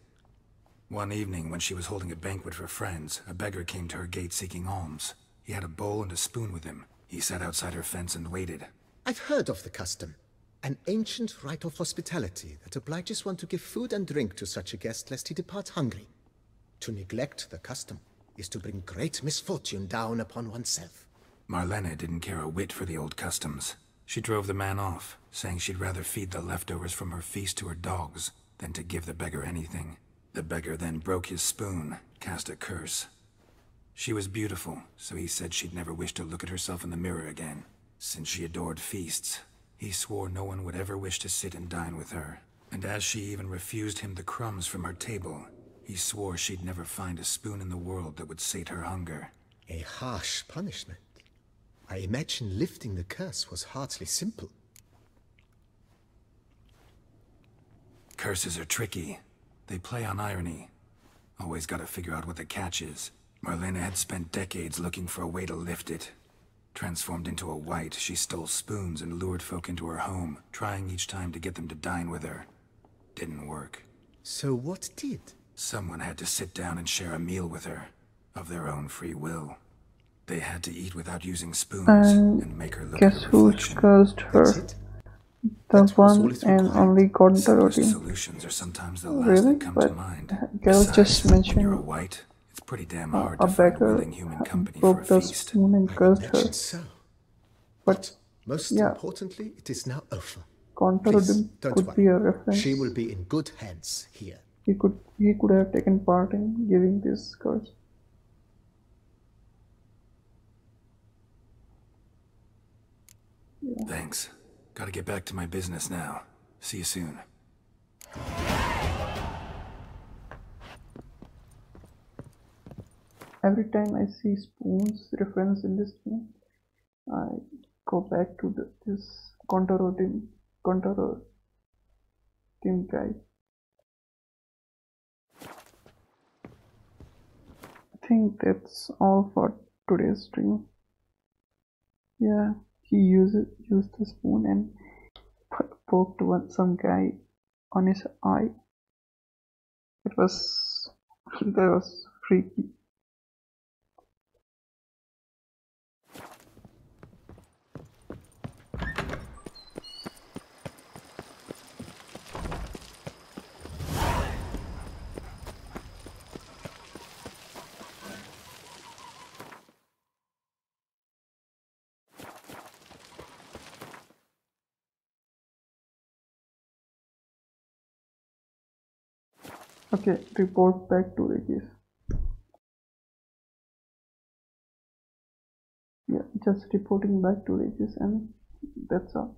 One evening, when she was holding a banquet for friends, a beggar came to her gate seeking alms. He had a bowl and a spoon with him. He sat outside her fence and waited. I've heard of the custom. An ancient rite of hospitality that obliges one to give food and drink to such a guest lest he depart hungry. To neglect the custom is to bring great misfortune down upon oneself. Marlena didn't care a whit for the old customs. She drove the man off, saying she'd rather feed the leftovers from her feast to her dogs than to give the beggar anything. The beggar then broke his spoon, cast a curse. She was beautiful, so he said she'd never wish to look at herself in the mirror again. Since she adored feasts, he swore no one would ever wish to sit and dine with her. And as she even refused him the crumbs from her table, he swore she'd never find a spoon in the world that would sate her hunger. A harsh punishment. I imagine lifting the curse was hardly simple. Curses are tricky. They play on irony. Always gotta figure out what the catch is. Marlena had spent decades looking for a way to lift it. Transformed into a wight, she stole spoons and lured folk into her home, trying each time to get them to dine with her. Didn't work. So what did? Someone had to sit down and share a meal with her, of their own free will. They had to eat without using spoons and make her look at guess her who reflection. cursed her? The one and only God the Rowdy. Solutions are sometimes the last Really? that come But to mind. Geralt just Besides, when mentioned you're a wight, it's pretty damn hard a to find beggar willing human company for broke a the feast. spoon and cursed her. So. But Most yeah, importantly, it is now over. Contarodin don't could worry. be a reference. She will be in good hands here. He could have taken part in giving this curse. Yeah. Thanks. Gotta get back to my business now. See you soon. Every time I see spoons reference in this game, I go back to this Contarodin guy. I think that's all for today's stream. Yeah, he used the spoon and poked some guy on his eye. That was freaky. Okay, report back to Regis. Yeah, just reporting back to Regis, and that's all.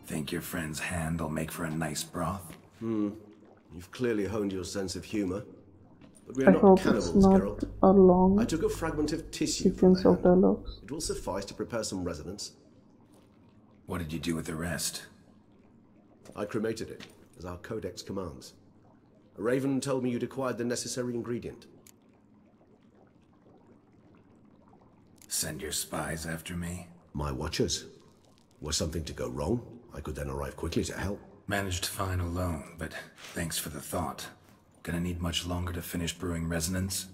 Think your friend's hand will make for a nice broth? You've clearly honed your sense of humor. But we I are not hope cannibals, it's not Geralt. a long I took a fragment of tissue from sequence the of hand. dialogues. It will suffice to prepare some resonance. What did you do with the rest? I cremated it, as our codex commands. A raven told me you'd acquired the necessary ingredient. Send your spies after me? My watchers. Were something to go wrong, I could then arrive quickly to help. Managed fine alone, but thanks for the thought. Gonna need much longer to finish brewing resonance?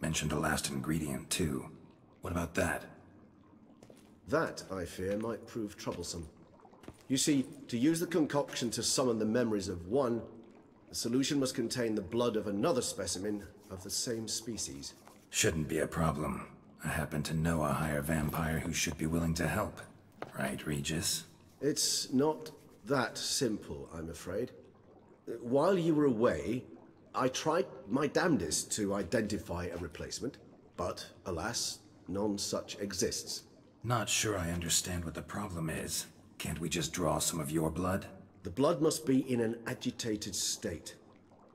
Mentioned a last ingredient, too. What about that? That, I fear, might prove troublesome. You see, to use the concoction to summon the memories of one, the solution must contain the blood of another specimen of the same species. Shouldn't be a problem. I happen to know a higher vampire who should be willing to help. Right, Regis? It's not that simple, I'm afraid. While you were away, I tried my damnedest to identify a replacement, but alas, none such exists. Not sure I understand what the problem is. Can't we just draw some of your blood? The blood must be in an agitated state.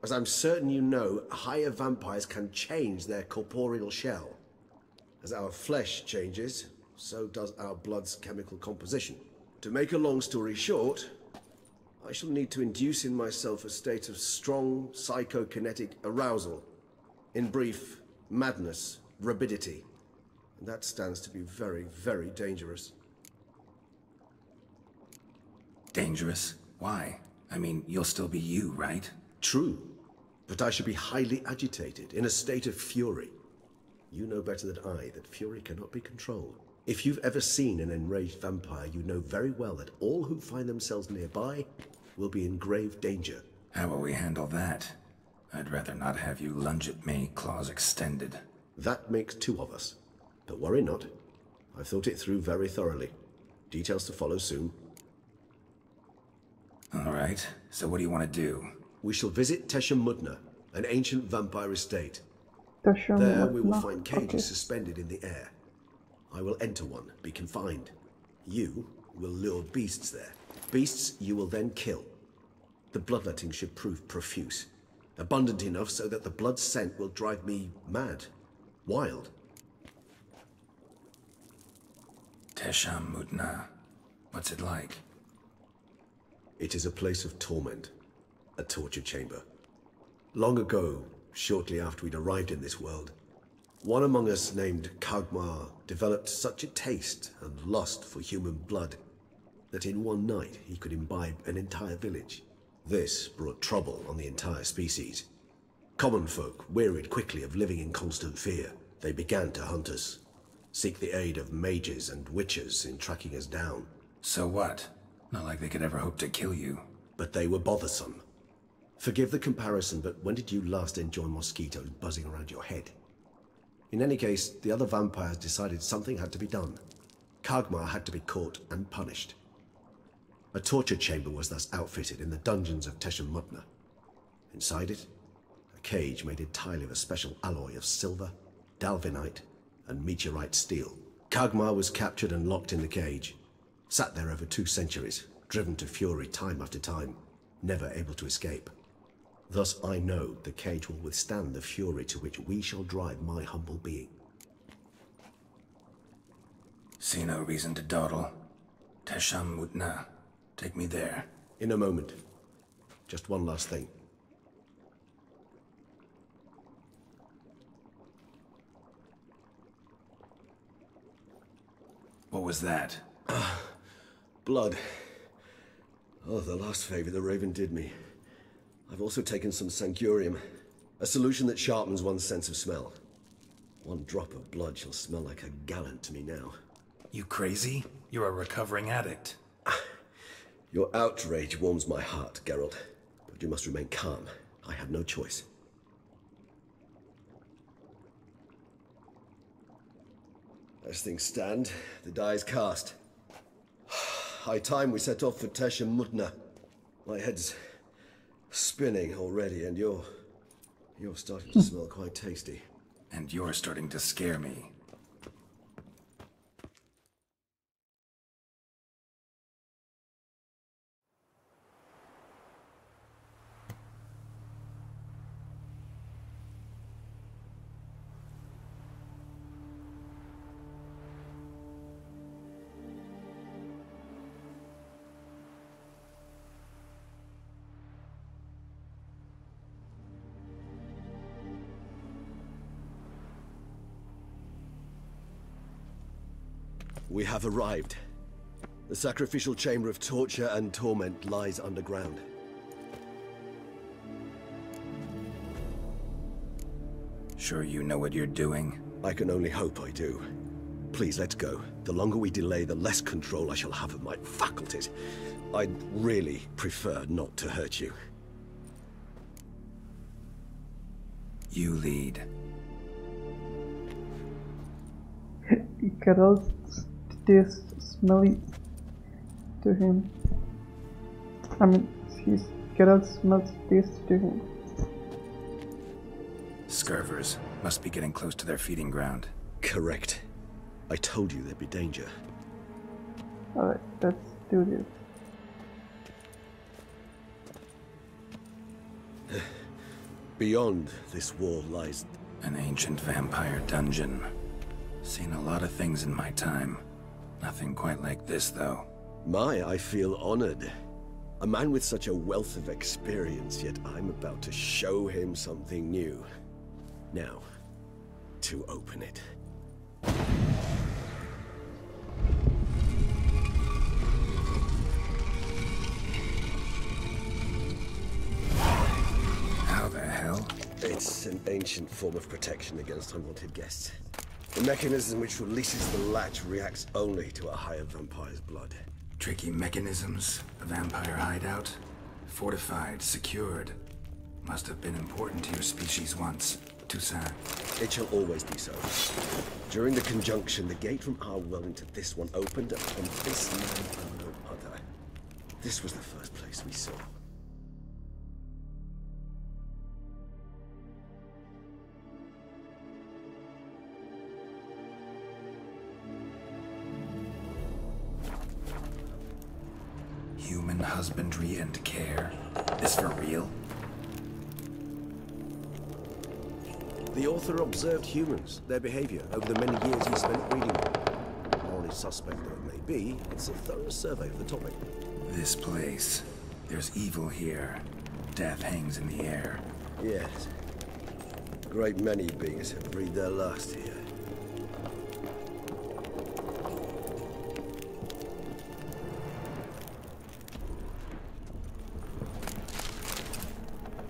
As I'm certain you know, higher vampires can change their corporeal shell. As our flesh changes, so does our blood's chemical composition. To make a long story short, I shall need to induce in myself a state of strong psychokinetic arousal. In brief, madness, rabidity. And that stands to be very, very dangerous. Dangerous? Why? I mean, you'll still be you, right? True. But I should be highly agitated, in a state of fury. You know better than I that fury cannot be controlled. If you've ever seen an enraged vampire, you know very well that all who find themselves nearby will be in grave danger. How will we handle that? I'd rather not have you lunge at me, claws extended. That makes two of us. But worry not. I've thought it through very thoroughly. Details to follow soon. All right, so what do you want to do? We shall visit Teshem Mudna, an ancient vampire estate. Teshem There we will Mudna, find cages okay. suspended in the air. I will enter one, be confined. You will lure beasts there. Beasts you will then kill. The bloodletting should prove profuse. Abundant enough so that the blood scent will drive me mad. Wild. Teshem Mudna. What's it like? It is a place of torment. A torture chamber. Long ago, shortly after we'd arrived in this world, one among us named Kagmar developed such a taste and lust for human blood that in one night he could imbibe an entire village. This brought trouble on the entire species. Common folk wearied quickly of living in constant fear. They began to hunt us, seek the aid of mages and witches in tracking us down. So what? Not like they could ever hope to kill you. But they were bothersome. Forgive the comparison, but when did you last enjoy mosquitoes buzzing around your head? In any case, the other vampires decided something had to be done. Kagmar had to be caught and punished. A torture chamber was thus outfitted in the dungeons of Teshem Mudna. Inside it, a cage made entirely of a special alloy of silver, dalvinite, and meteorite steel. Kagmar was captured and locked in the cage. Sat there over 2 centuries, driven to fury time after time, never able to escape. Thus I know the cage will withstand the fury to which we shall drive my humble being. See no reason to dawdle. Teshem Mudna. Take me there. In a moment. Just one last thing. What was that? Blood. Oh, the last favor the Raven did me. I've also taken some Sancurium, a solution that sharpens one's sense of smell. One drop of blood shall smell like a gallant to me now. You crazy? You're a recovering addict. Your outrage warms my heart, Geralt. But you must remain calm. I have no choice. As things stand, the die is cast. High time we set off for Teshem Mudna. My head's spinning already, and you're starting to smell quite tasty. And you're starting to scare me. We have arrived. The sacrificial chamber of torture and torment lies underground. Sure you know what you're doing? I can only hope I do. Please, let's go. The longer we delay, the less control I shall have of my faculties. I'd really prefer not to hurt you. You lead. Geralt's taste smelly to him. Geralt smells tasty to him. Scurvers must be getting close to their feeding ground. Correct. I told you there'd be danger. Alright, let's do this. Beyond this wall lies an ancient vampire dungeon. Seen a lot of things in my time. Nothing quite like this, though. I feel honored. A man with such a wealth of experience, yet I'm about to show him something new. Now, to open it. How the hell? It's an ancient form of protection against unwanted guests. The mechanism which releases the latch reacts only to a higher vampire's blood. Tricky mechanisms, a vampire hideout. Fortified, secured. Must have been important to your species once. Toussaint. It shall always be so. During the conjunction, the gate from our well into this one opened upon this land and no other. This was the first place we saw. Human husbandry and care. This for real? The author observed humans, their behavior, over the many years he spent reading them. Morally suspect though it may be, it's a thorough survey of the topic. This place. There's evil here. Death hangs in the air. Yes. A great many beings have breathed their last here.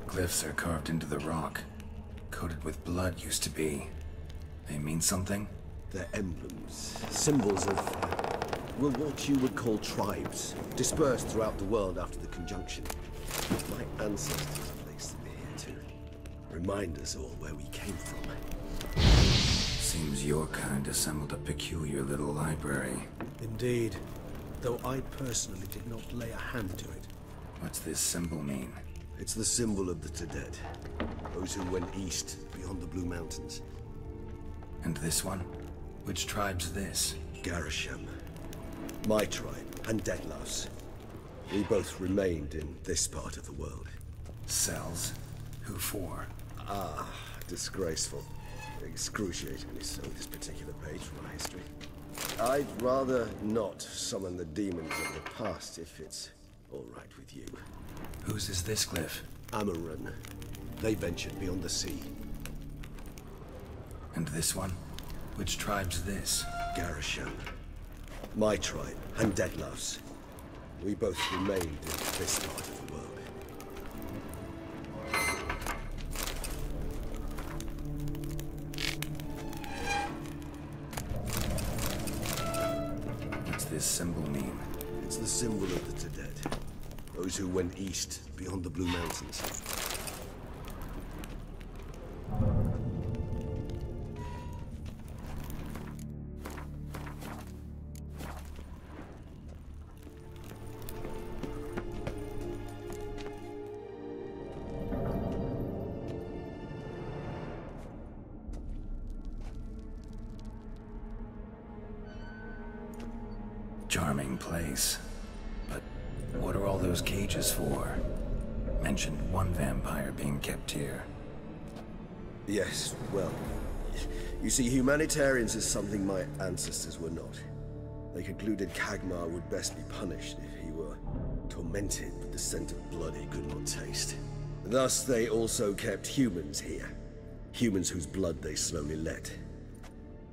Glyphs are carved into the rock. Coated with blood used to be. They mean something? They're emblems, symbols of, what you would call tribes, dispersed throughout the world after the conjunction. My ancestors placed them here to remind us all where we came from. Seems your kind assembled a peculiar little library. Indeed, though I personally did not lay a hand to it. What's this symbol mean? It's the symbol of the Tedet, those who went east beyond the Blue Mountains. And this one? Which tribe's this? Garisham. My tribe, and Detlaus. We both remained in this part of the world. Cells? Who for? Ah, disgraceful. Excruciatingly so, this particular page from our history. I'd rather not summon the demons of the past if it's all right with you. Whose is this glyph? Amaran. They ventured beyond the sea. And this one? Which tribe's this? Garisham. My tribe, and Detlaus. We both remained in this part of the world. What's this symbol mean? It's the symbol of the Tedet. Those who went east beyond the Blue Mountains. Charming place. But what are all those cages for? Mentioned one vampire being kept here. Yes, well, you see, humanitarians is something my ancestors were not. They concluded Kagmar would best be punished if he were tormented with the scent of blood he could not taste. Thus, they also kept humans here. Humans whose blood they slowly let.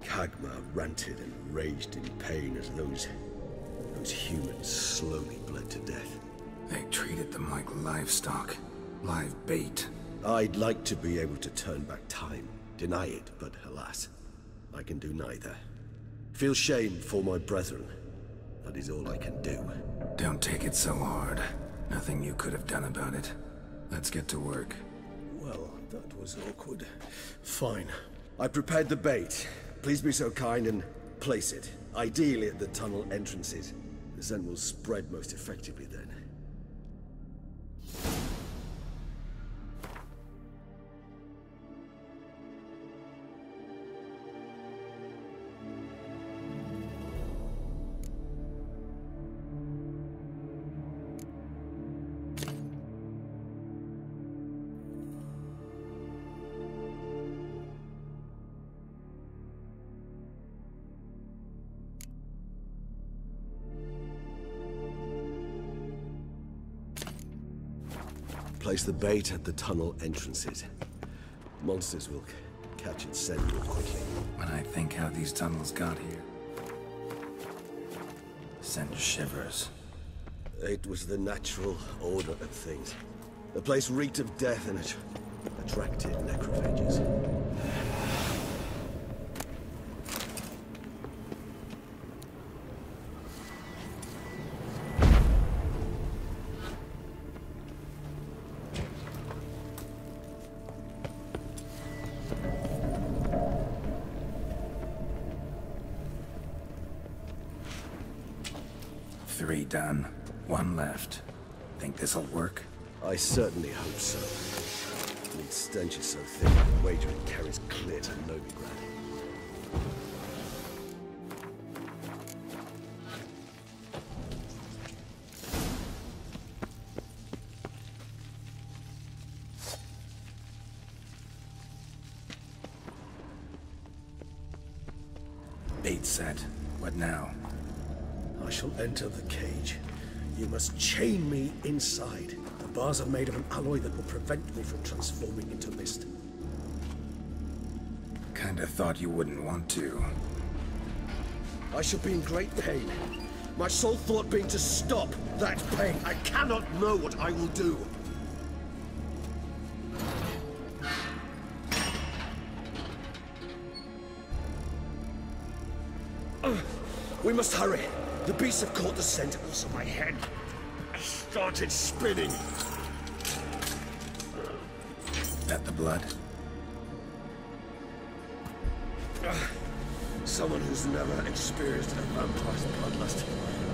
Kagma ranted and raged in pain as those humans slowly bled to death. They treated them like livestock. Live bait. I'd like to be able to turn back time. Deny it, but alas, I can do neither. Feel shame for my brethren. That is all I can do. Don't take it so hard. Nothing you could have done about it. Let's get to work. Well, that was awkward. Fine. I prepared the bait. Please be so kind and place it. Ideally at the tunnel entrances. The scent will spread most effectively then. Place the bait at the tunnel entrances. Monsters will catch its scent real quickly. When I think how these tunnels got here, send shivers. It was the natural order of things. The place reeked of death and it attracted necrophages. Three done. One left. Think this'll work? I certainly hope so. The stench is so thick, the wager it carries clear to Novigrad. Bait set. What now? I shall enter the cage. You must chain me inside. The bars are made of an alloy that will prevent me from transforming into mist. Kinda thought you wouldn't want to. I shall be in great pain. My sole thought being to stop that pain. I cannot know what I will do. We must hurry. The beasts have caught the scent, also my head started spinning. That the blood? Someone who's never experienced a vampire's bloodlust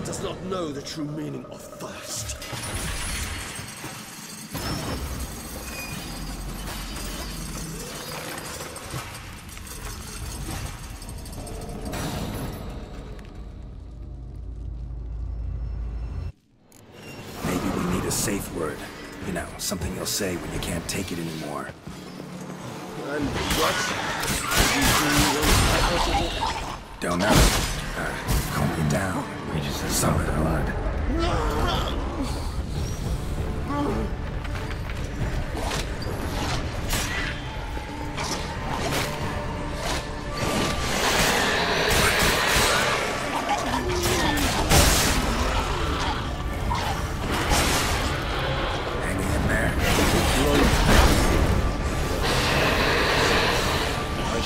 does not know the true meaning of thirst. Safe word. You know, something you'll say when you can't take it anymore. And what? Don't know. Calm me down. We just have solid blood.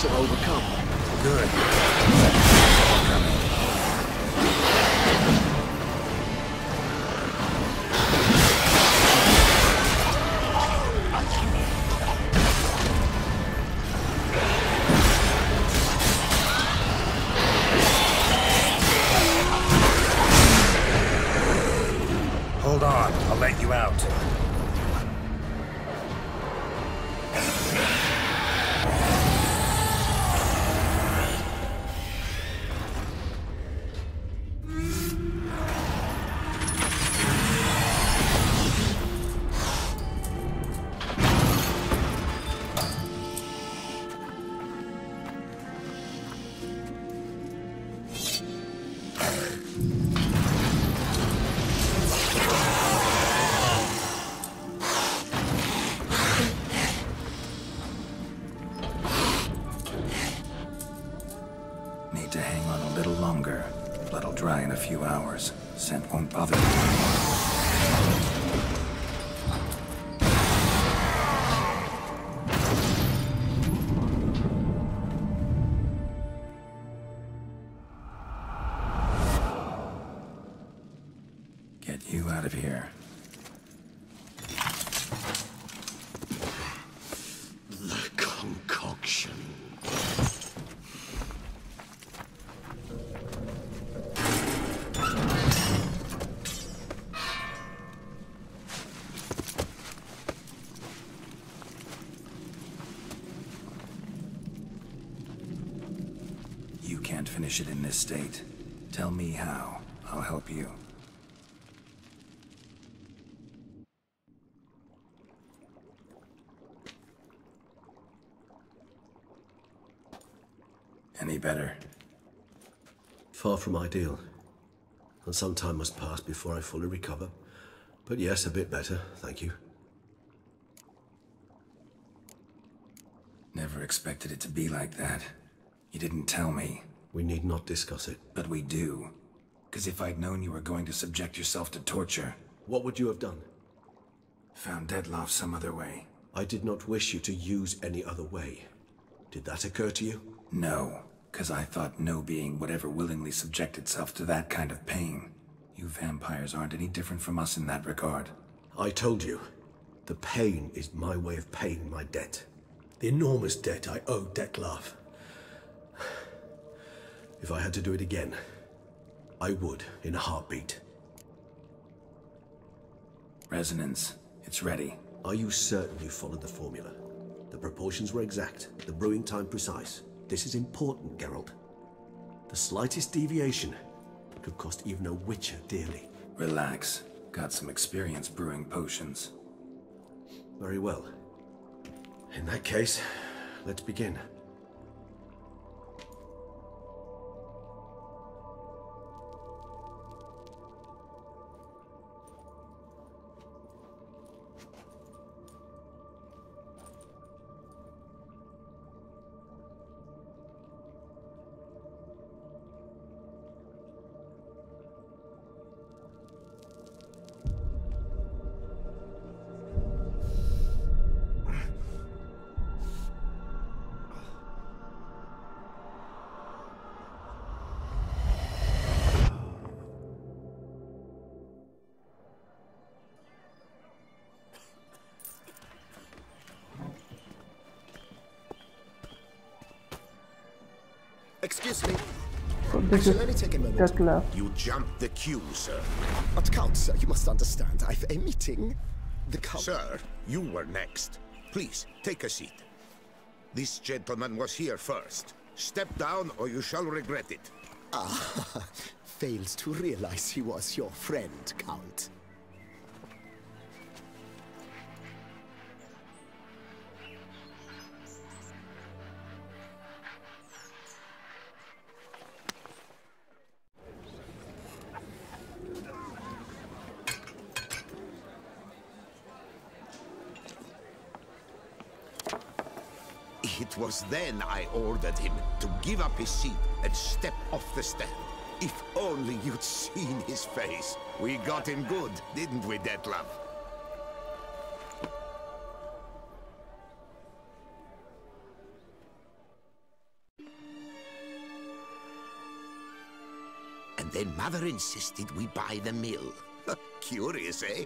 Overcome. Good. Hold on, I'll let you out. need to hang on a little longer. Blood'll dry in a few hours. Scent won't bother you. Get you out of here. The concoction. You can't finish it in this state. Tell me how. I'll help you. Any better? Far from ideal. And some time must pass before I fully recover. But yes, a bit better, thank you. Never expected it to be like that. You didn't tell me. We need not discuss it. But we do. Because if I'd known you were going to subject yourself to torture... What would you have done? Found Dettlaff some other way. I did not wish you to use any other way. Did that occur to you? No, because I thought no being would ever willingly subject itself to that kind of pain. You vampires aren't any different from us in that regard. I told you. The pain is my way of paying my debt. The enormous debt I owe Dettlaff. If I had to do it again, I would in a heartbeat. Resonance. It's ready. Are you certain you followed the formula? The proportions were exact, the brewing time precise. This is important, Geralt. The slightest deviation could cost even a witcher dearly. Relax. Got some experience brewing potions. Very well. In that case, let's begin. Excuse me. So this is only take a moment. Dettlaff. You jumped the queue, sir. But Count, sir, you must understand. I've a meeting. The Count... Sir, you were next. Please, take a seat. This gentleman was here first. Step down or you shall regret it. Ah, fails to realize he was your friend, Count. It was then I ordered him to give up his seat and step off the stand. If only you'd seen his face. We got him good, didn't we, Dettlaff? And then Mother insisted we buy the mill. Curious, eh?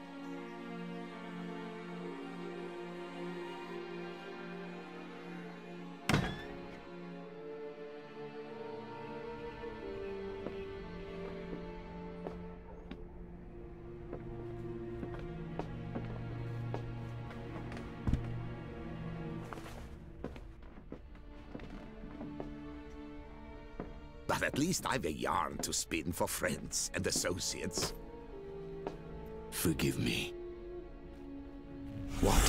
But at least I've a yarn to spin for friends and associates. Forgive me. What?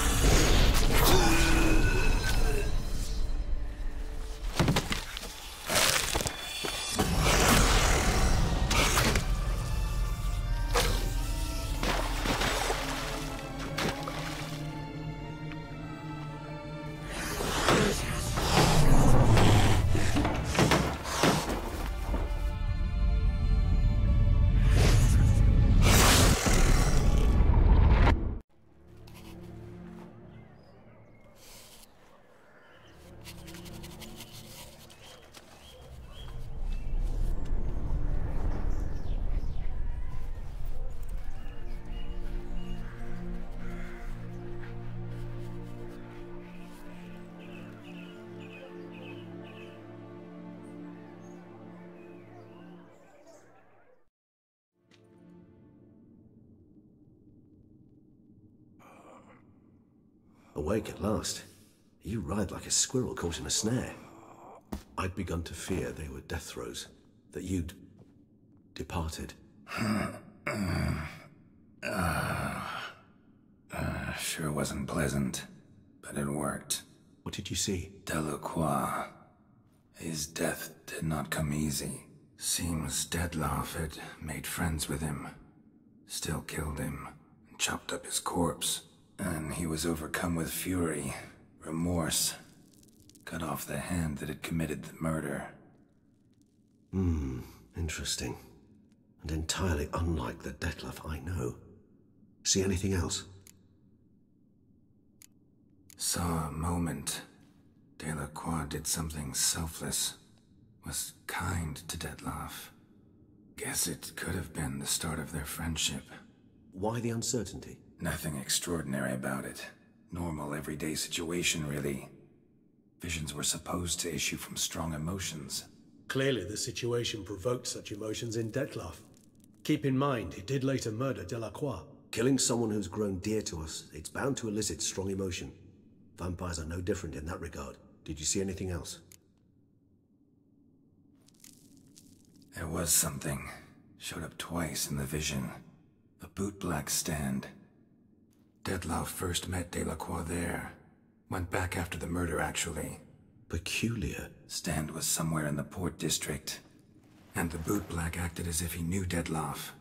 awake at last. You ride like a squirrel caught in a snare. I'd begun to fear they were death throes, that you'd departed. Sure wasn't pleasant, but it worked. What did you see? Delacroix. His death did not come easy. Seems Dettlaff had made friends with him, still killed him, and chopped up his corpse. And he was overcome with fury, remorse, cut off the hand that had committed the murder. Interesting. And entirely unlike the Dettlaff I know. See anything else? Saw a moment. Delacroix did something selfless. Was kind to Dettlaff. Guess it could have been the start of their friendship. Why the uncertainty? Nothing extraordinary about it. Normal, everyday situation, really. Visions were supposed to issue from strong emotions. Clearly the situation provoked such emotions in Dettlaff. Keep in mind, he did later murder Delacroix. Killing someone who's grown dear to us, it's bound to elicit strong emotion. Vampires are no different in that regard. Did you see anything else? There was something. Showed up twice in the vision. A bootblack stand. Dettlaff first met Delacroix there. Went back after the murder, actually. Peculiar. Stand was somewhere in the Port District. And the bootblack acted as if he knew Dettlaff.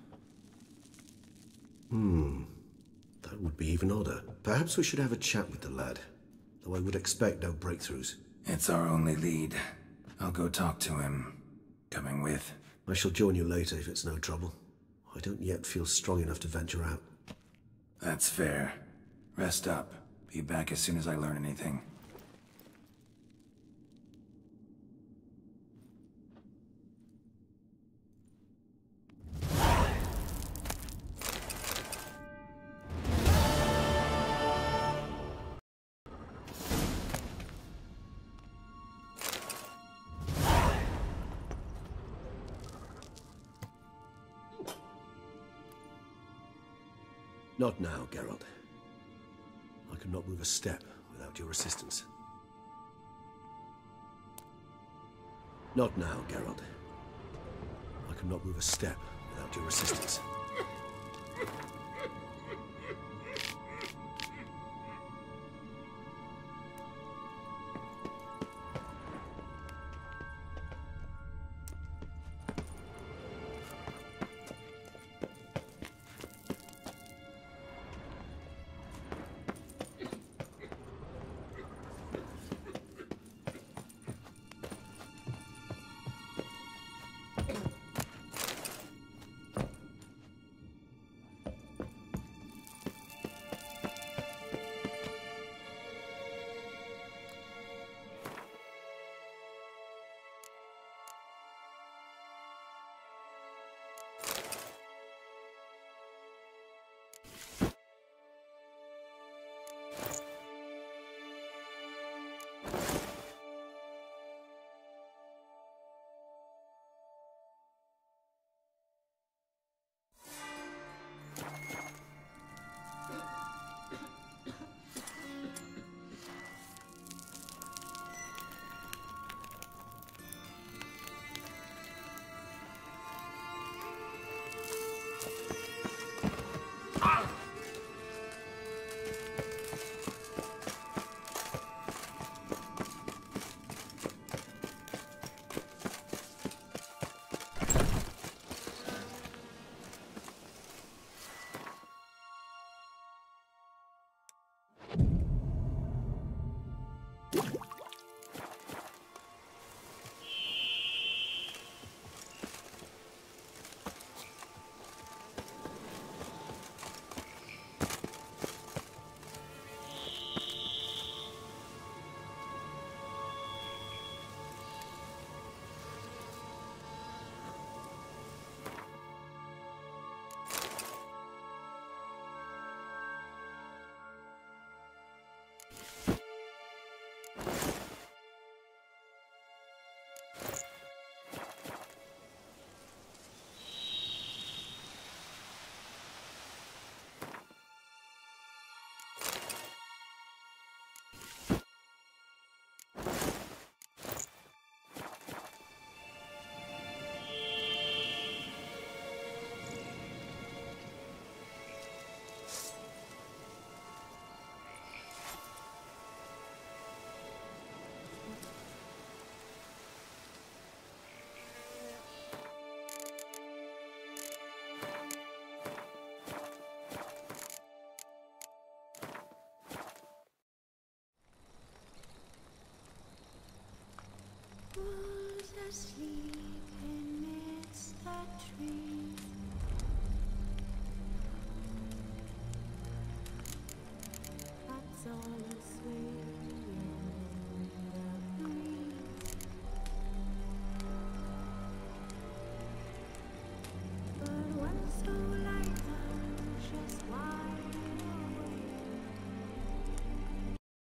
That would be even odder. Perhaps we should have a chat with the lad. Though I would expect no breakthroughs. It's our only lead. I'll go talk to him. Coming with? I shall join you later if it's no trouble. I don't yet feel strong enough to venture out. That's fair. Rest up. Be back as soon as I learn anything. Not now, Geralt. I could not move a step without your assistance. Not now, Geralt. I could not move a step without your assistance.